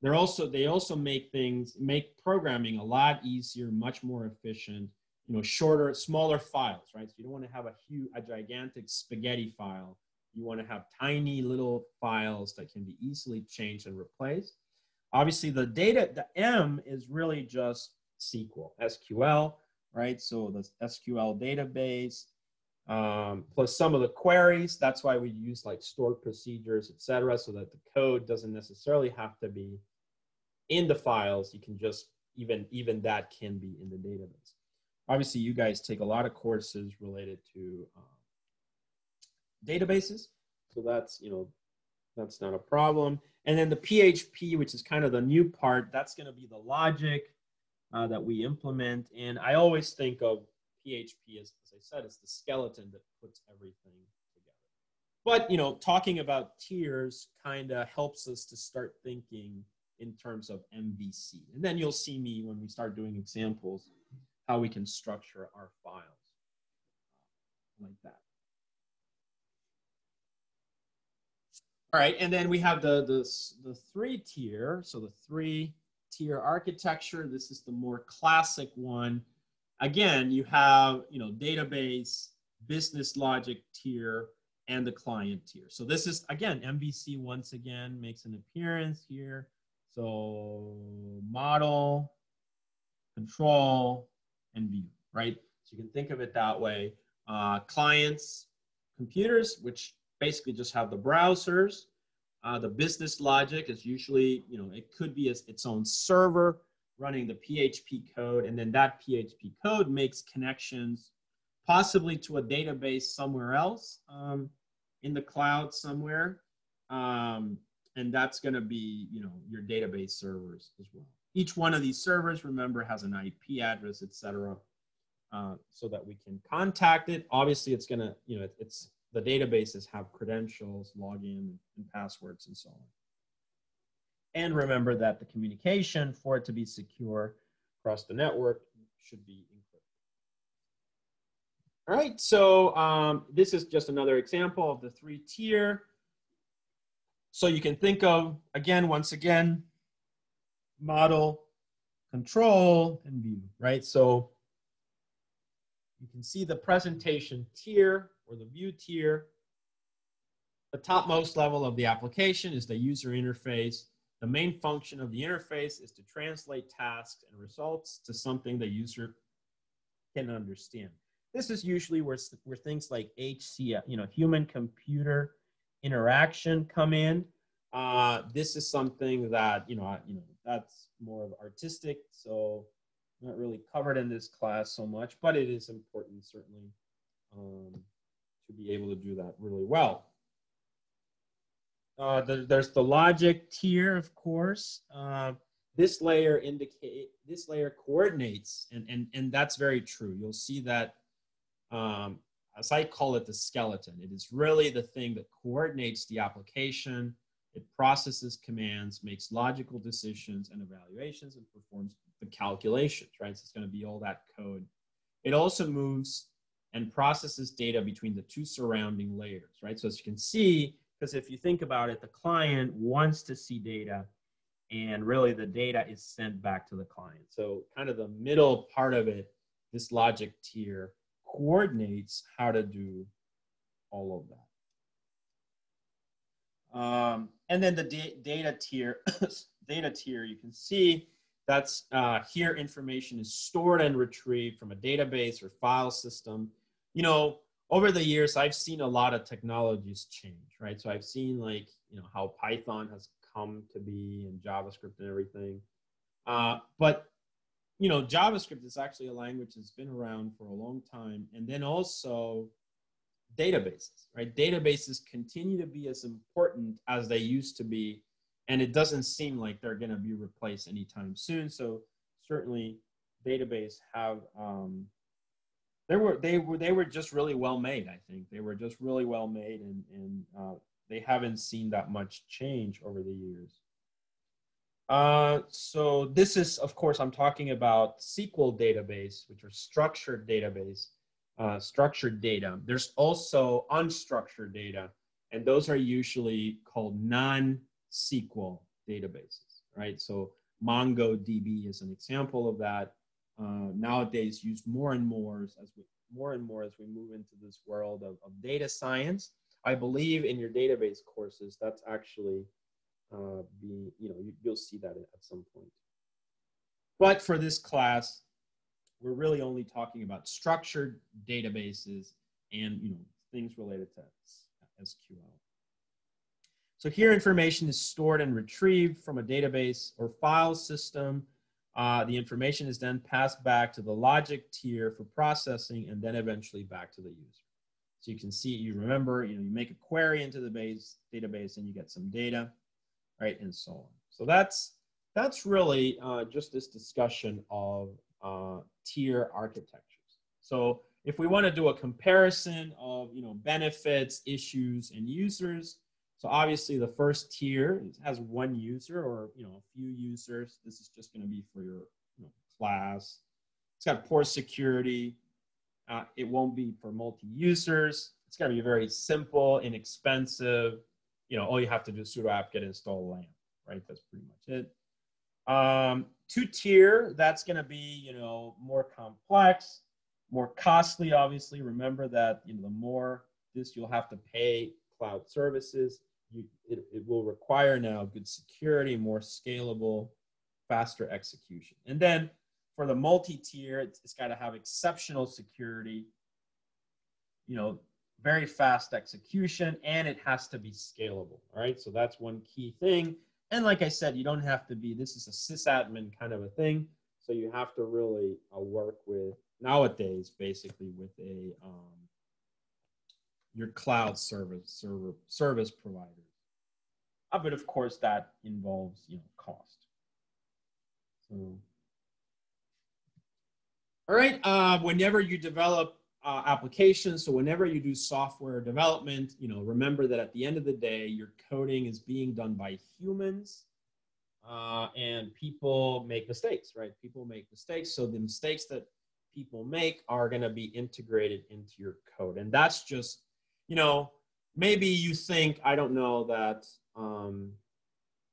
They also make programming a lot easier, much more efficient, you know, shorter, smaller files, right? So you don't want to have a gigantic spaghetti file. You want to have tiny little files that can be easily changed and replaced. Obviously, the M is really just SQL, right? So the SQL database, plus some of the queries. That's why we use like stored procedures, etc., so that the code doesn't necessarily have to be in the files. You can just, even that can be in the database. Obviously, you guys take a lot of courses related to databases, so that's, you know, that's not a problem. And then the PHP, which is kind of the new part, that's going to be the logic that we implement. And I always think of PHP, as I said, is the skeleton that puts everything together. But, you know, talking about tiers kind of helps us to start thinking in terms of MVC. And then you'll see me when we start doing examples, how we can structure our files like that. All right, and then we have the three-tier. So the three-tier architecture. This is the more classic one. Again, you have, you know, database, business logic tier, and the client tier. So this is, again, MVC once again makes an appearance here. So model, control, and view, right? So you can think of it that way. Clients, computers, which basically just have the browsers. The business logic is usually, you know, it could be its own server running the PHP code, and then that PHP code makes connections possibly to a database somewhere else in the cloud somewhere. And that's going to be, you know, your database servers as well. Each one of these servers, remember, has an IP address, etc., so that we can contact it. Obviously, it's going to, you know, it's the databases have credentials, login, and passwords, and so on. And remember that the communication, for it to be secure across the network, should be encrypted. All right, so this is just another example of the three-tier. So you can think of, again, once again, model, control, and view, right? So you can see the presentation tier or the view tier. The topmost level of the application is the user interface. The main function of the interface is to translate tasks and results to something the user can understand. This is usually where things like HCI, you know, human-computer interaction come in. This is something that, you know, that's more of artistic, so not really covered in this class so much, but it is important, certainly, to be able to do that really well. There's the logic tier, of course. This layer coordinates, and that's very true. You'll see that, as I call it, the skeleton. It is really the thing that coordinates the application. It processes commands, makes logical decisions and evaluations, and performs the calculations, right? So it's going to be all that code. It also moves and processes data between the two surrounding layers, right? So as you can see, because if you think about it, the client wants to see data, and really the data is sent back to the client. So kind of the middle part of it, this logic tier, coordinates how to do all of that. And then the data tier, you can see that's here information is stored and retrieved from a database or file system. You know, over the years, I've seen a lot of technologies change, right? So I've seen, like, you know, how Python has come to be and JavaScript and everything. But, you know, JavaScript is actually a language that's been around for a long time. And then also databases, right? Databases continue to be as important as they used to be. And it doesn't seem like they're going to be replaced anytime soon. So certainly database have, they were just really well made, I think. They were just really well made, and they haven't seen that much change over the years. So this is, of course, I'm talking about SQL database, which are structured database, structured data. There's also unstructured data, and those are usually called non-SQL databases, right? So MongoDB is an example of that. Nowadays used more and more as we move into this world of data science. I believe in your database courses, that's actually you'll see that at some point. But for this class, we're really only talking about structured databases and, you know, things related to SQL. So here information is stored and retrieved from a database or file system. The information is then passed back to the logic tier for processing, and then eventually back to the user. So you can see, you remember, you know, you make a query into the database and you get some data, right, and so on. So that's really just this discussion of tier architectures. So if we want to do a comparison of, benefits, issues, and users, so obviously the first tier has one user or, a few users. This is just going to be for your class. It's got poor security. It won't be for multi-users. It's got to be very simple, inexpensive. All you have to do is sudo apt get install lamp, right? That's pretty much it. Two-tier, that's going to be, more complex, more costly, obviously. Remember that, the more this you'll have to pay cloud services. It will require now good security, more scalable, faster execution. And then for the multi-tier, it's got to have exceptional security, very fast execution, and it has to be scalable, all right? So that's one key thing. And like I said, you don't have to be, this is a sysadmin kind of a thing, so you have to really work with, nowadays, basically with your cloud service providers. But of course, that involves, cost. So, all right, whenever you develop applications, so whenever you do software development, remember that at the end of the day, your coding is being done by humans, and people make mistakes, right? People make mistakes, so the mistakes that people make are going to be integrated into your code. And that's just, maybe you think, I don't know, that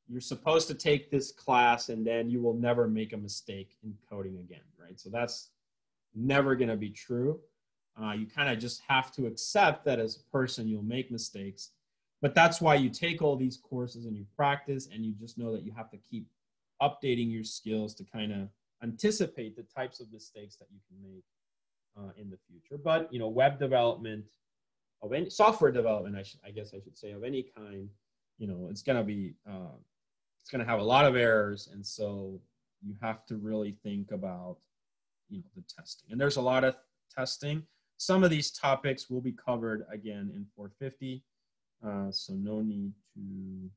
you're supposed to take this class and then you will never make a mistake in coding again, right? So that's never going to be true. You kind of just have to accept that as a person, you'll make mistakes. But that's why you take all these courses and you practice, and you just know that you have to keep updating your skills to kind of anticipate the types of mistakes that you can make in the future. But, web development, of any software development, I guess I should say, of any kind, it's going to be, it's going to have a lot of errors. And so you have to really think about, the testing. And there's a lot of testing. Some of these topics will be covered again in 450. So no need to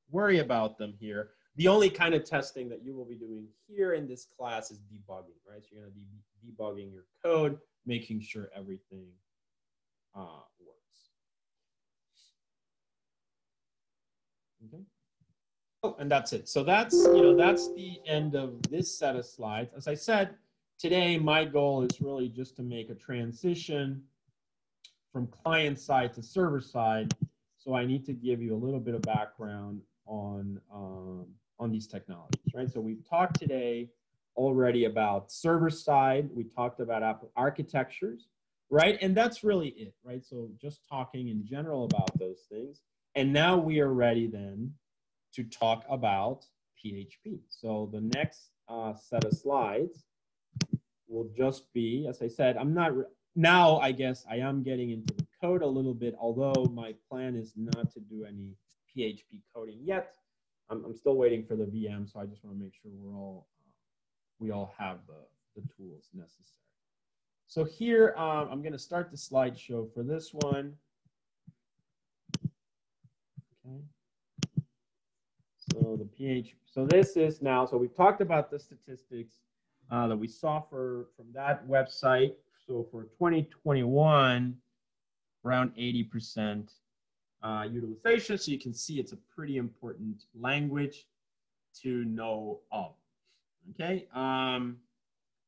worry about them here. The only kind of testing that you will be doing here in this class is debugging, right? So you're going to be debugging your code, making sure everything works. Okay. Oh, and that's it. So that's, that's the end of this set of slides. As I said, today my goal is really just to make a transition from client side to server side. So I need to give you a little bit of background on these technologies, right? So we've talked today already about server side. We talked about architectures, right? And that's really it, right? So just talking in general about those things. And now we are ready then to talk about PHP. So the next set of slides will just be, as I said, now I guess I am getting into the code a little bit, although my plan is not to do any PHP coding yet. I'm still waiting for the VM, so I just want to make sure we all have the tools necessary. So here, I'm going to start the slideshow for this one. Okay. So the PHP, so this is now, so we've talked about the statistics that we saw from that website. So for 2021, around 80% utilization. So you can see it's a pretty important language to know of. Okay.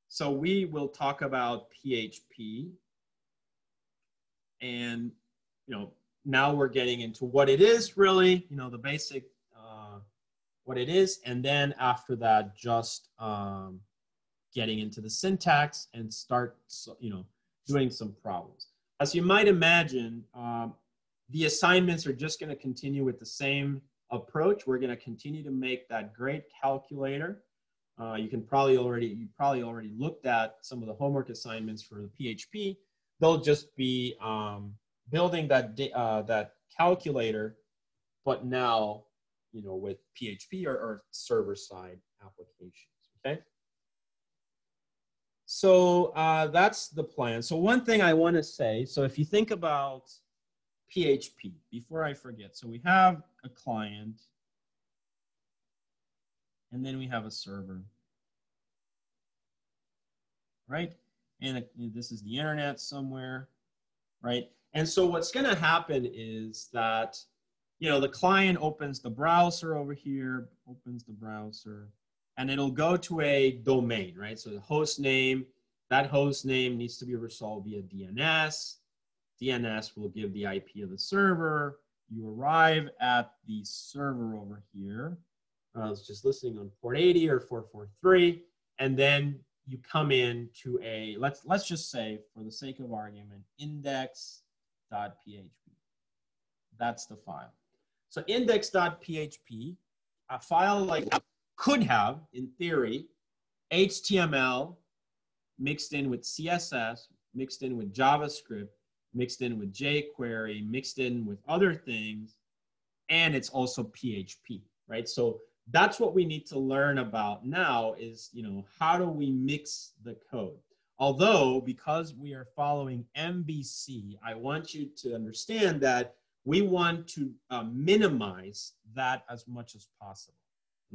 So we will talk about PHP, and now we're getting into what it is really, the basic what it is, and then after that, just getting into the syntax and start doing some problems. As you might imagine, the assignments are just going to continue with the same approach. We're going to continue to make that great calculator. You probably already looked at some of the homework assignments for the PHP. They'll just be building that calculator, but now with PHP or server-side applications. Okay. So that's the plan. So one thing I want to say, so if you think about PHP, before I forget, so we have a client, and then we have a server, right? and this is the internet somewhere, right? And so what's going to happen is that, you know, the client opens the browser over here, opens the browser, and it'll go to a domain, right? So the host name, that host name needs to be resolved via DNS. DNS will give the IP of the server. You arrive at the server over here. I was just listening on port 80 or 443, and then you come in to a, let's just say, for the sake of argument, index.php. That's the file. So index.php, a file like could have, in theory, HTML mixed in with CSS, mixed in with JavaScript, mixed in with jQuery, mixed in with other things, and it's also PHP, right? So that's what we need to learn about now is, you know, how do we mix the code? Although, because we are following MVC, I want you to understand that we want to minimize that as much as possible,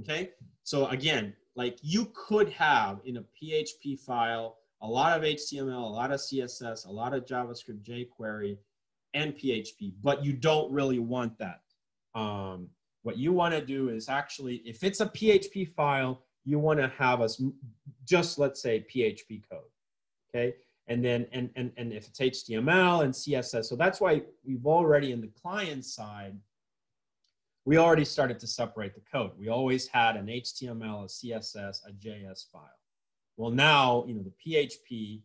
okay? So again, like you could have in a PHP file, a lot of HTML, a lot of CSS, a lot of JavaScript, jQuery, and PHP, but you don't really want that. What you want to do is actually, if it's a PHP file, you want to have us just, let's say, PHP code, okay? And then, and if it's HTML and CSS, so that's why we've already in the client side, we already started to separate the code. We always had an HTML, a CSS, a JS file. Well, now, you know, the PHP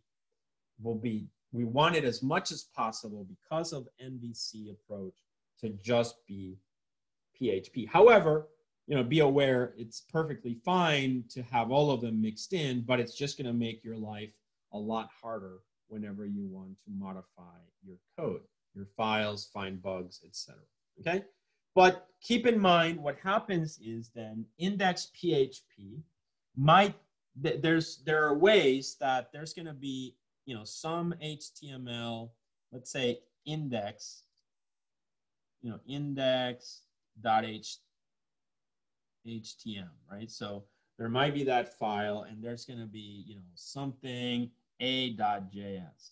will be, we want it as much as possible because of MVC approach to just be PHP. However, you know, be aware it's perfectly fine to have all of them mixed in, but it's just going to make your life a lot harder whenever you want to modify your code, your files, find bugs, etc. Okay? But keep in mind what happens is then index PHP might, there are ways that there's going to be, you know, some HTML, let's say index, you know, index.html, right? So there might be that file and there's going to be, you know, something a.js,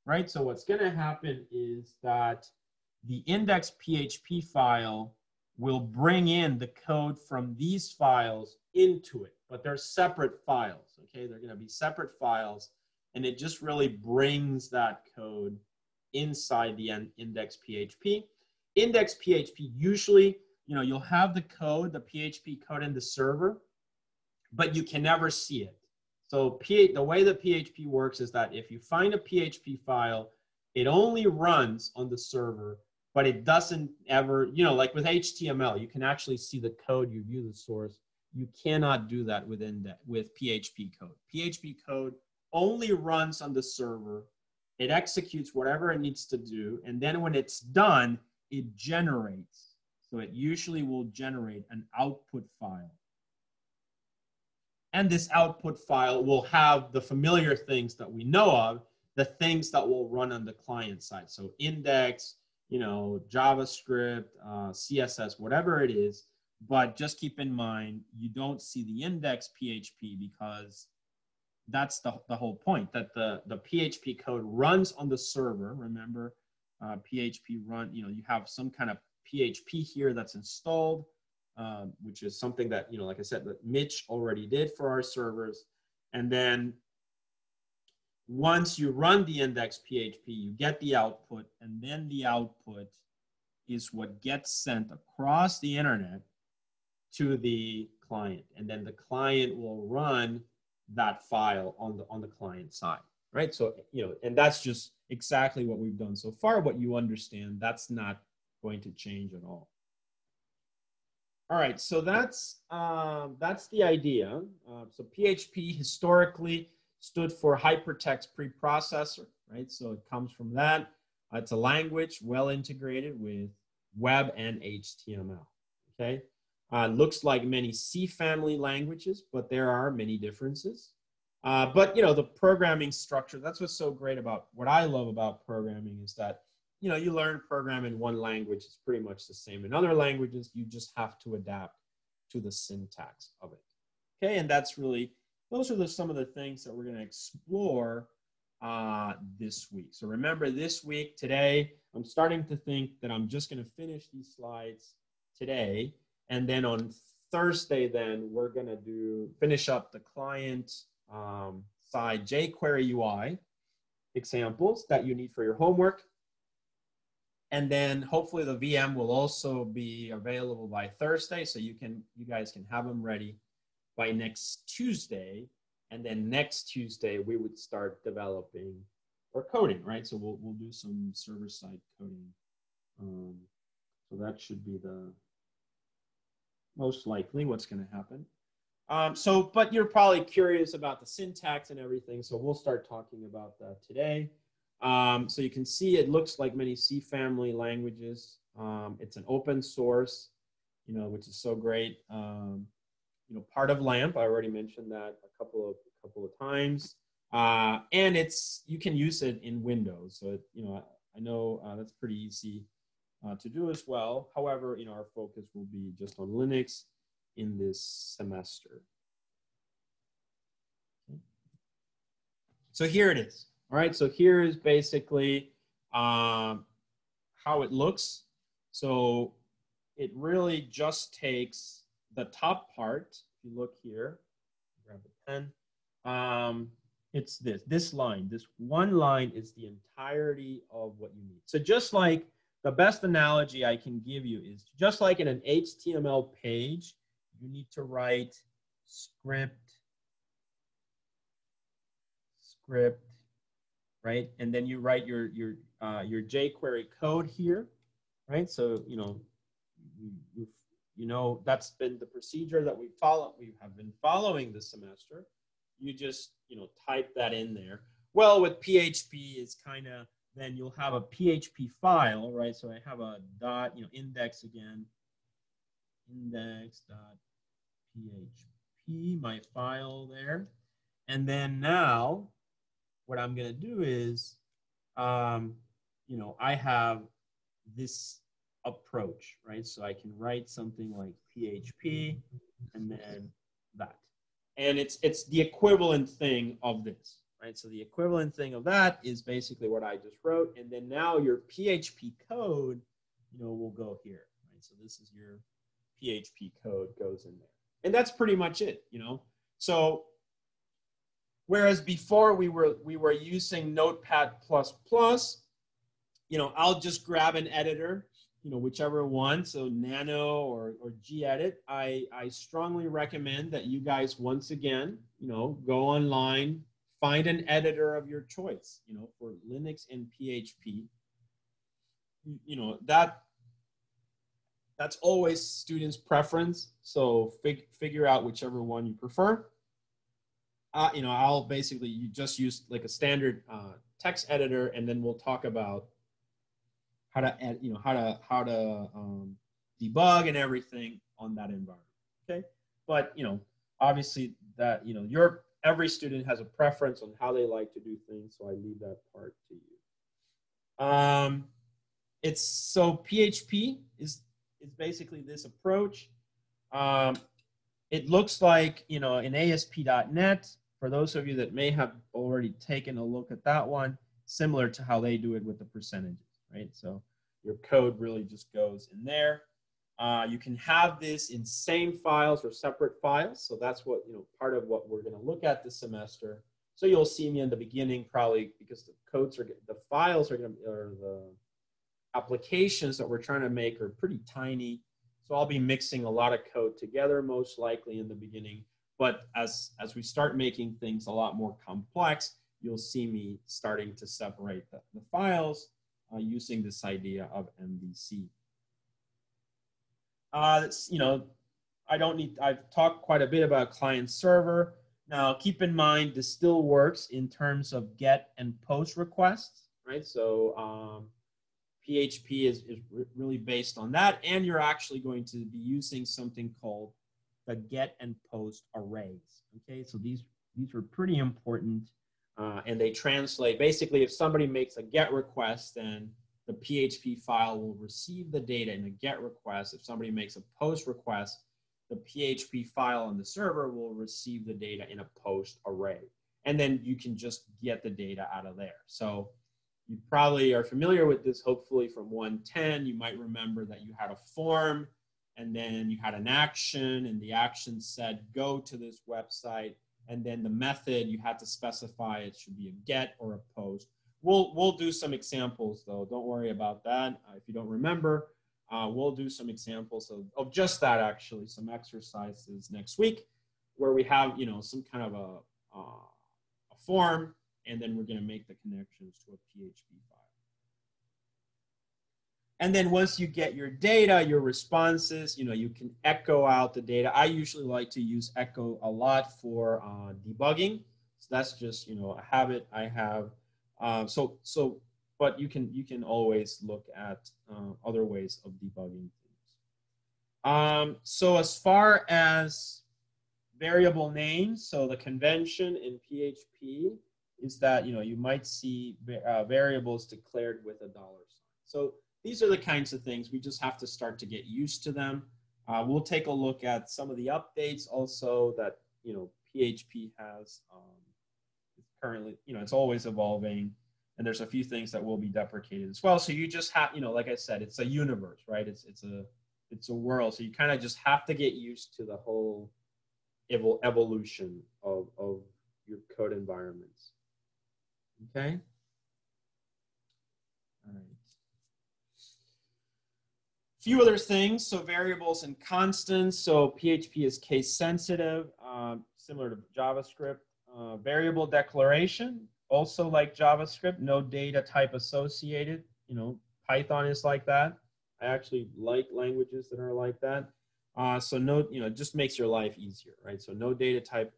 right? So what's going to happen is that the index PHP file will bring in the code from these files into it, but they're separate files, okay? They're going to be separate files, and it just really brings that code inside the index PHP. Index PHP, usually, you know, you'll have the code, the PHP code in the server, but you can never see it. So the way the PHP works is that if you find a PHP file, it only runs on the server, but it doesn't ever, you know, like with HTML, you can actually see the code, you view the source. You cannot do that with PHP code. PHP code only runs on the server. It executes whatever it needs to do, and then when it's done, it generates. So it usually will generate an output file. And this output file will have the familiar things that we know of, the things that will run on the client side. So index, you know, JavaScript, CSS, whatever it is. But just keep in mind, you don't see the index PHP because that's the whole point, that the PHP code runs on the server. Remember, PHP run, you know, you have some kind of PHP here that's installed, which is something that, you know, like I said, that Mitch already did for our servers. And then once you run the index PHP, you get the output, and then the output is what gets sent across the internet to the client. And then the client will run that file on the client side, right? So, you know, and that's just exactly what we've done so far. What you understand, that's not going to change at all. All right, so that's the idea. So PHP historically stood for Hypertext Preprocessor, right? So it comes from that. It's a language well integrated with web and HTML, okay? Looks like many C family languages, but there are many differences. But, you know, the programming structure, that's what's so great about, what I love about programming is that, you know, you learn program in one language, it's pretty much the same in other languages. You just have to adapt to the syntax of it. Okay, and that's really those are some of the things that we're going to explore this week. So remember, this week, today, I'm starting to think that I'm just going to finish these slides today. And then on Thursday, then we're going to finish up the client side jQuery UI examples that you need for your homework. And then hopefully the VM will also be available by Thursday, so you guys can have them ready by next Tuesday. And then next Tuesday we would start developing or coding, right? So we'll do some server-side coding. So that should be the most likely what's going to happen. But you're probably curious about the syntax and everything, so we'll start talking about that today. So you can see it looks like many C family languages. It's an open source, which is so great. Part of LAMP, I already mentioned that a couple of times. And you can use it in Windows. So, I know that's pretty easy to do as well. However, our focus will be just on Linux in this semester. Okay. So here it is. All right, so here is basically how it looks. So it really just takes the top part. If you look here, grab a pen. It's this line. This one line is the entirety of what you need. So just like the best analogy I can give you is just like in an HTML page, you need to write script, right? And then you write your jQuery code here, right? So that's been the procedure that we have been following this semester. You just type that in there. Well, with PHP, it's kind of then you'll have a PHP file, right? So I have a dot index again, index.php, my file there, and then now what I'm going to do is, I have this approach, right? So I can write something like PHP and then that. And it's the equivalent thing of this, right? So the equivalent thing of that is basically what I just wrote. And then now your PHP code, will go here, right? So this is your PHP code goes in there. And that's pretty much it, So whereas before we were using Notepad++, I'll just grab an editor, whichever one, so Nano or gedit. I strongly recommend that you guys, once again, go online, find an editor of your choice, for Linux and PHP. That's always students' preference, so figure out whichever one you prefer. I'll basically you just use like a standard text editor, and then we'll talk about how to debug and everything on that environment. Okay, but obviously that every student has a preference on how they like to do things, so I leave that part to you. So PHP is basically this approach. It looks like in ASP.NET. For those of you that may have already taken a look at that one, similar to how they do it with the percentages, right? So your code really just goes in there. You can have this in same files or separate files. So that's what, part of what we're going to look at this semester. So you'll see me in the beginning, probably because the applications that we're trying to make are pretty tiny. So I'll be mixing a lot of code together, most likely in the beginning. But as we start making things a lot more complex, you'll see me starting to separate the files using this idea of MVC. I've talked quite a bit about client server. Now, keep in mind, this still works in terms of get and post requests, right? So PHP is really based on that. And you're actually going to be using something called the get and post arrays. Okay, so these are pretty important, and they translate. Basically, if somebody makes a get request, then the PHP file will receive the data in a get request. If somebody makes a post request, the PHP file on the server will receive the data in a post array. And then you can just get the data out of there. So you probably are familiar with this, hopefully from 110. You might remember that you had a form, and then you had an action, and the action said, go to this website. And then the method, you had to specify it should be a get or a post. We'll do some examples, though. Don't worry about that. If you don't remember, we'll do some examples of just that, actually, some exercises next week where we have, you know, some kind of a form, and then we're going to make the connections to a PHP file. And then once you get your data, your responses, you know, you can echo out the data. I usually like to use echo a lot for debugging. So that's just, you know, a habit I have. But you can always look at other ways of debugging things. So as far as variable names, so the convention in PHP is that, you know, you might see variables declared with a $. So these are the kinds of things we just have to start to get used to them. We'll take a look at some of the updates also that, you know, PHP has currently, you know, it's always evolving, and there's a few things that will be deprecated as well. So you just have, you know, like I said, it's a universe, right? It's a world. So you kind of just have to get used to the whole evolution of your code environments. Okay. All right. Few other things. So variables and constants. So PHP is case sensitive, similar to JavaScript. Variable declaration, also like JavaScript, no data type associated. You know, Python is like that. I actually like languages that are like that. So no, you know, it just makes your life easier, right? So no data type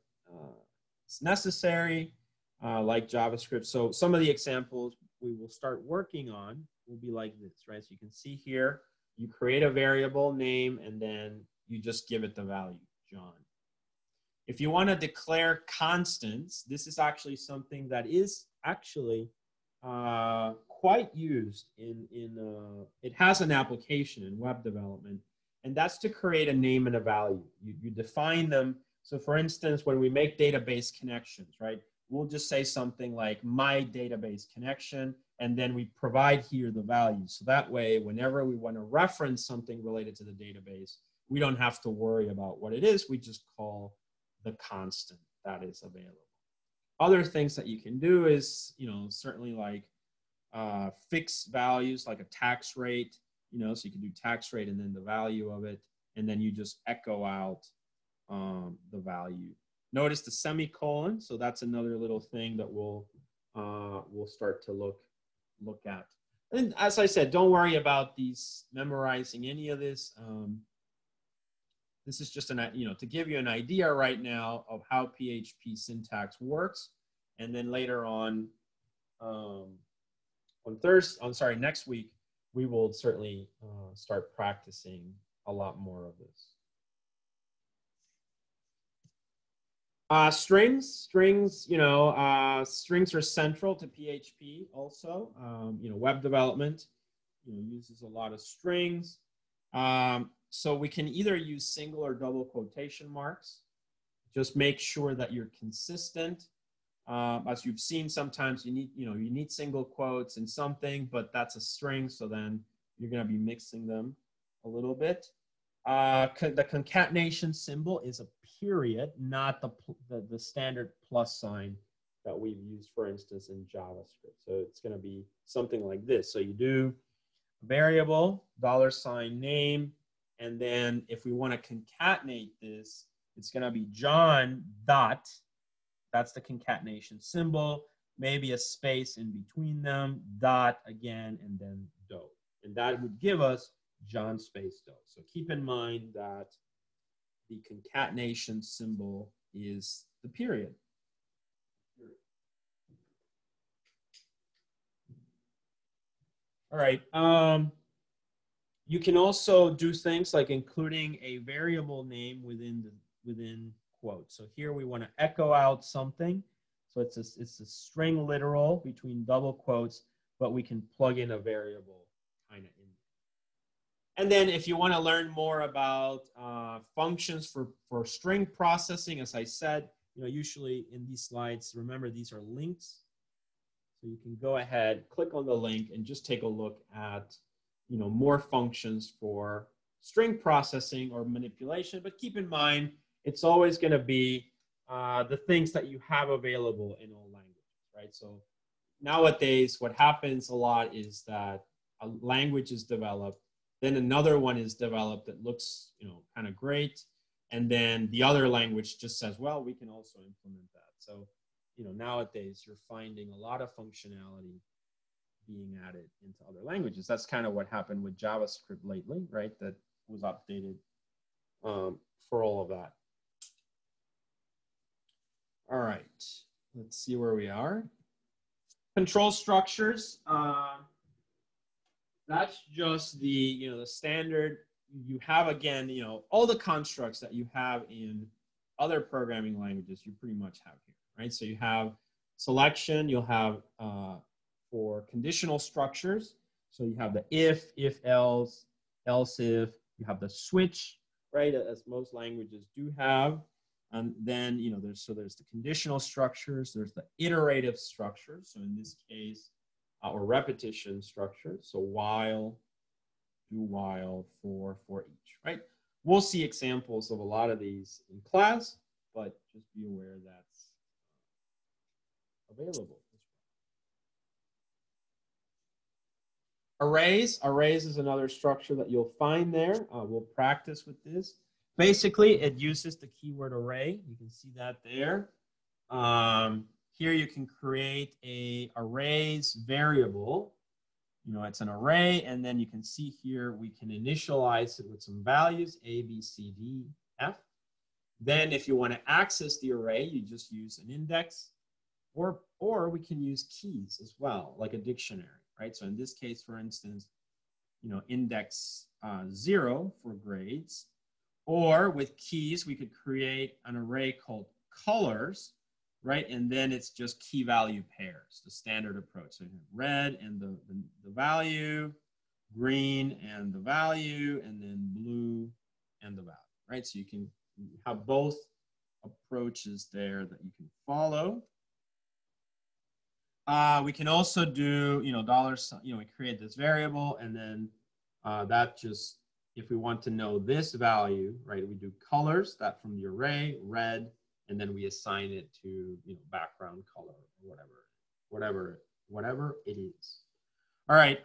is necessary, like JavaScript. So some of the examples we will start working on will be like this, right? So you can see here, you create a variable name, and then you just give it the value, John. If you want to declare constants, this is actually something that is actually quite used it has an application in web development, and that's to create a name and a value. You define them. So for instance, when we make database connections, right, we'll just say something like my database connection, and then we provide here the value. So that way, whenever we want to reference something related to the database, we don't have to worry about what it is. We just call the constant that is available. Other things that you can do is, you know, certainly like fix values like a tax rate, you know, so you can do tax rate and then the value of it, and then you just echo out the value. Notice the semicolon, so that's another little thing that we'll start to look at. And as I said, don't worry about these memorizing any of this. This is just to give you an idea right now of how PHP syntax works, and then later on, next week, we will certainly start practicing a lot more of this. Strings, strings are central to PHP also. Web development, uses a lot of strings. So we can either use single or double quotation marks. Just make sure that you're consistent. As you've seen, sometimes you need single quotes in something, but that's a string, so then you're going to be mixing them a little bit. The concatenation symbol is a period, not the standard plus sign that we've used, for instance, in JavaScript. So it's going to be something like this. So you do variable, $name, and then if we want to concatenate this, it's going to be John dot, that's the concatenation symbol, maybe a space in between them, dot again, and then do. And that would give us John space do. So keep in mind that the concatenation symbol is the period. All right. You can also do things like including a variable name within quotes. So here we want to echo out something. So it's a string literal between double quotes, but we can plug in a variable kind of in. And then if you want to learn more about functions for string processing, as I said, usually in these slides, remember these are links. So you can go ahead, click on the link, and just take a look at more functions for string processing or manipulation. But keep in mind, it's always going to be the things that you have available in all languages, right? So nowadays, what happens a lot is that a language is developed, then another one is developed that looks, kind of great, and then the other language just says, well, we can also implement that. So, nowadays you're finding a lot of functionality being added into other languages. That's kind of what happened with JavaScript lately, right? That was updated for all of that. All right, let's see where we are. Control structures. That's just the the standard. You have, again, all the constructs that you have in other programming languages, you pretty much have here, right? So you have selection, you'll have for conditional structures. So you have the if else, else if, you have the switch, right? As most languages do have. And then, there's the conditional structures, there's the iterative structures. So in this case, or repetition structures. So while, do while, for each, right? We'll see examples of a lot of these in class, but just be aware that's available. Arrays. Arrays is another structure that you'll find there. We'll practice with this. Basically, it uses the keyword array. You can see that there. Here you can create a arrays variable. It's an array, and then you can see here we can initialize it with some values, A, B, C, D, F. Then if you want to access the array, you just use an index, or we can use keys as well, like a dictionary, right? So in this case, for instance, index 0 for grades, or with keys, we could create an array called colors, right? And then it's just key value pairs, the standard approach. So red and the value, green and the value, and then blue and the value, right? So you can have both approaches there that you can follow. We can also do, dollars, we create this variable, and then that just, if we want to know this value, right, we do colors, that from the array, red, and then we assign it to, background color or whatever it is. All right,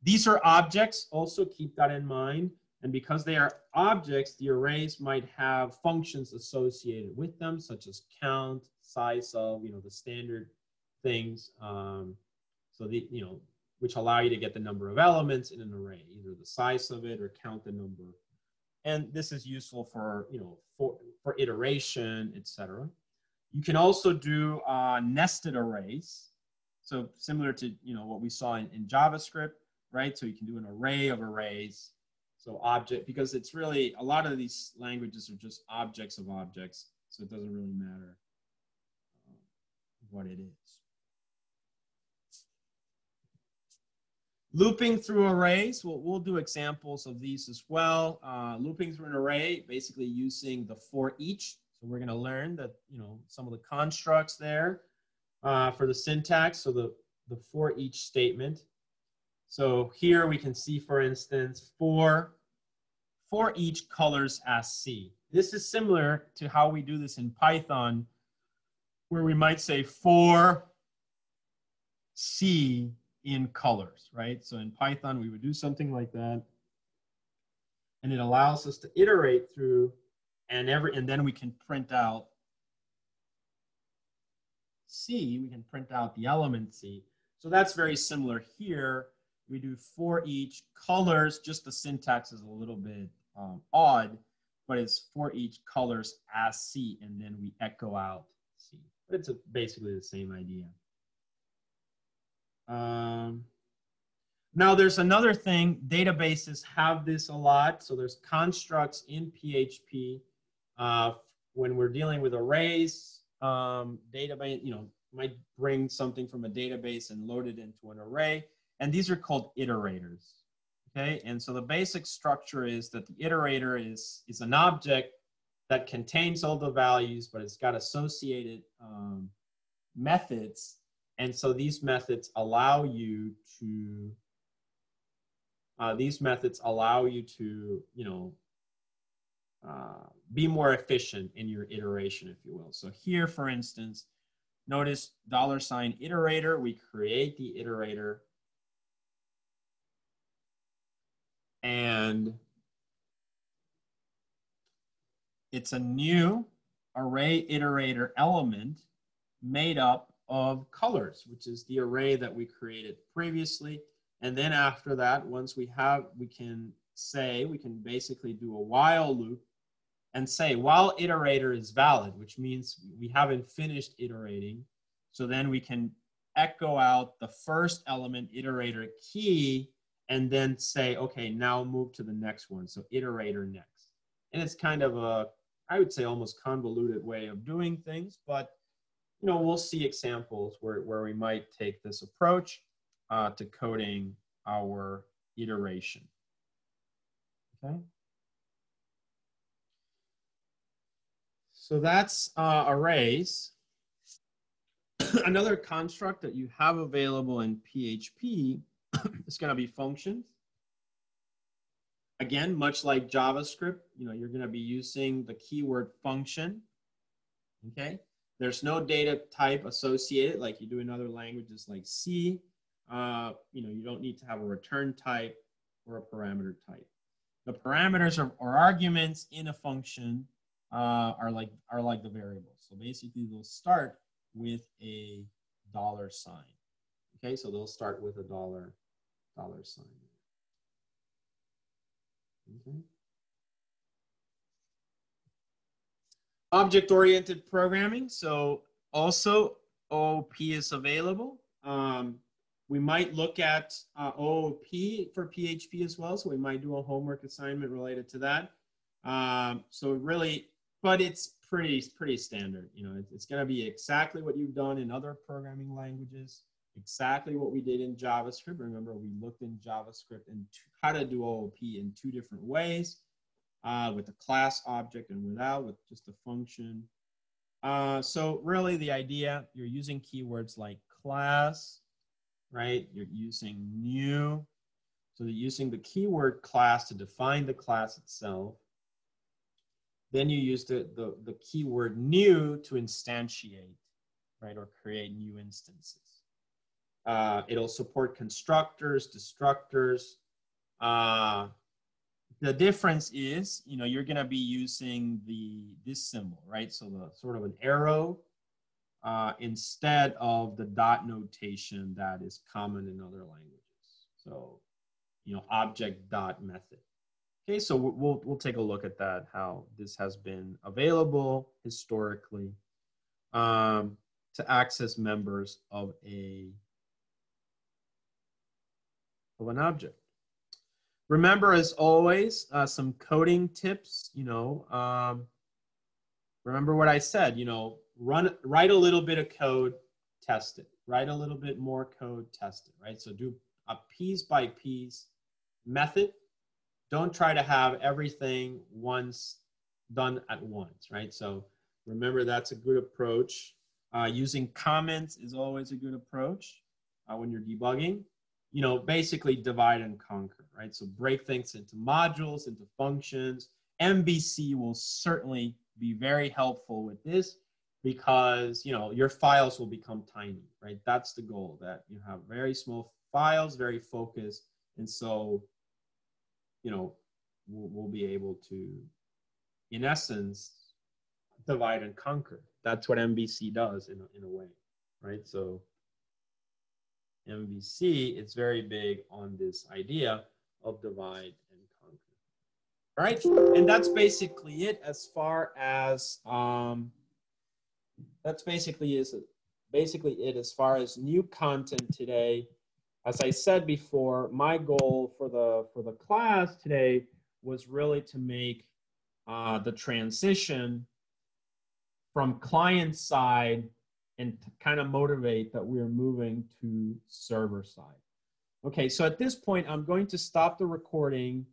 these are objects. Also keep that in mind. And because they are objects, the arrays might have functions associated with them, such as count, size of, the standard things. So which allow you to get the number of elements in an array, either the size of it or count the number. And this is useful for, for iteration, etc. You can also do nested arrays. So similar to, what we saw in JavaScript, right? So you can do an array of arrays. So object, because it's really, a lot of these languages are just objects of objects. So it doesn't really matter what it is. Looping through arrays, we'll do examples of these as well. Looping through an array, basically using the for each. So we're going to learn that, some of the constructs there for the syntax. So the for each statement. So here we can see, for instance, for each colors as C. This is similar to how we do this in Python, where we might say for C in colors, right? So in Python, we would do something like that. And it allows us to iterate through and then we can print out C, we can print out the element C. So that's very similar here. We do for each colors, just the syntax is a little bit odd, but it's for each colors as C, and then we echo out C. But it's basically the same idea. Now there's another thing, databases have this a lot. So there's constructs in PHP when we're dealing with arrays, database, might bring something from a database and load it into an array. And these are called iterators. Okay, and so the basic structure is that the iterator is an object that contains all the values, but it's got associated methods. And so these methods allow you to, be more efficient in your iteration, if you will. So here, for instance, notice $iterator, we create the iterator. And it's a new array iterator element made up of colors, which is the array that we created previously. And then after that, once we can basically do a while loop and say while iterator is valid, which means we haven't finished iterating. So then we can echo out the first element iterator key and then say, okay, now move to the next one. So iterator next. And it's kind of a, I would say, almost convoluted way of doing things, but we'll see examples where we might take this approach to coding our iteration. Okay. So that's arrays. Another construct that you have available in PHP is going to be functions. Again, much like JavaScript, you're going to be using the keyword function. Okay. There's no data type associated like you do in other languages like C. You don't need to have a return type or a parameter type. The parameters or arguments in a function are like the variables. So basically, they'll start with a $sign. Okay, so they'll start with a dollar sign. Okay. Object-oriented programming. So also OOP is available. We might look at OOP for PHP as well. So we might do a homework assignment related to that. So really, but it's pretty standard. It's going to be exactly what you've done in other programming languages, exactly what we did in JavaScript. Remember, we looked in JavaScript and how to do OOP in 2 different ways. With a class object and without, with just a function. So really the idea, you're using keywords like class, right? You're using new. So you're using the keyword class to define the class itself. Then you use the keyword new to instantiate, right? Or create new instances. It'll support constructors, destructors. The difference is, you're going to be using this symbol, right? So the sort of an arrow instead of the dot notation that is common in other languages. So, object dot method. Okay, so we'll take a look at that, how this has been available historically to access members of an object. Remember, as always, some coding tips. Remember what I said. Write a little bit of code, test it. Write a little bit more code, test it. Right. So do a piece by piece method. Don't try to have everything done at once. Right. So remember, that's a good approach. Using comments is always a good approach when you're debugging. Basically divide and conquer, right? So break things into modules, into functions. MVC will certainly be very helpful with this because, your files will become tiny, right? That's the goal, that you have very small files, very focused. And so, we'll be able to, in essence, divide and conquer. That's what MVC does in a way, right? So MVC is very big on this idea of divide and conquer. All right, and that's basically it as far as as far as new content today. As I said before, my goal for the class today was really to make the transition from client side and to kind of motivate that we're moving to server side. Okay, so at this point, I'm going to stop the recording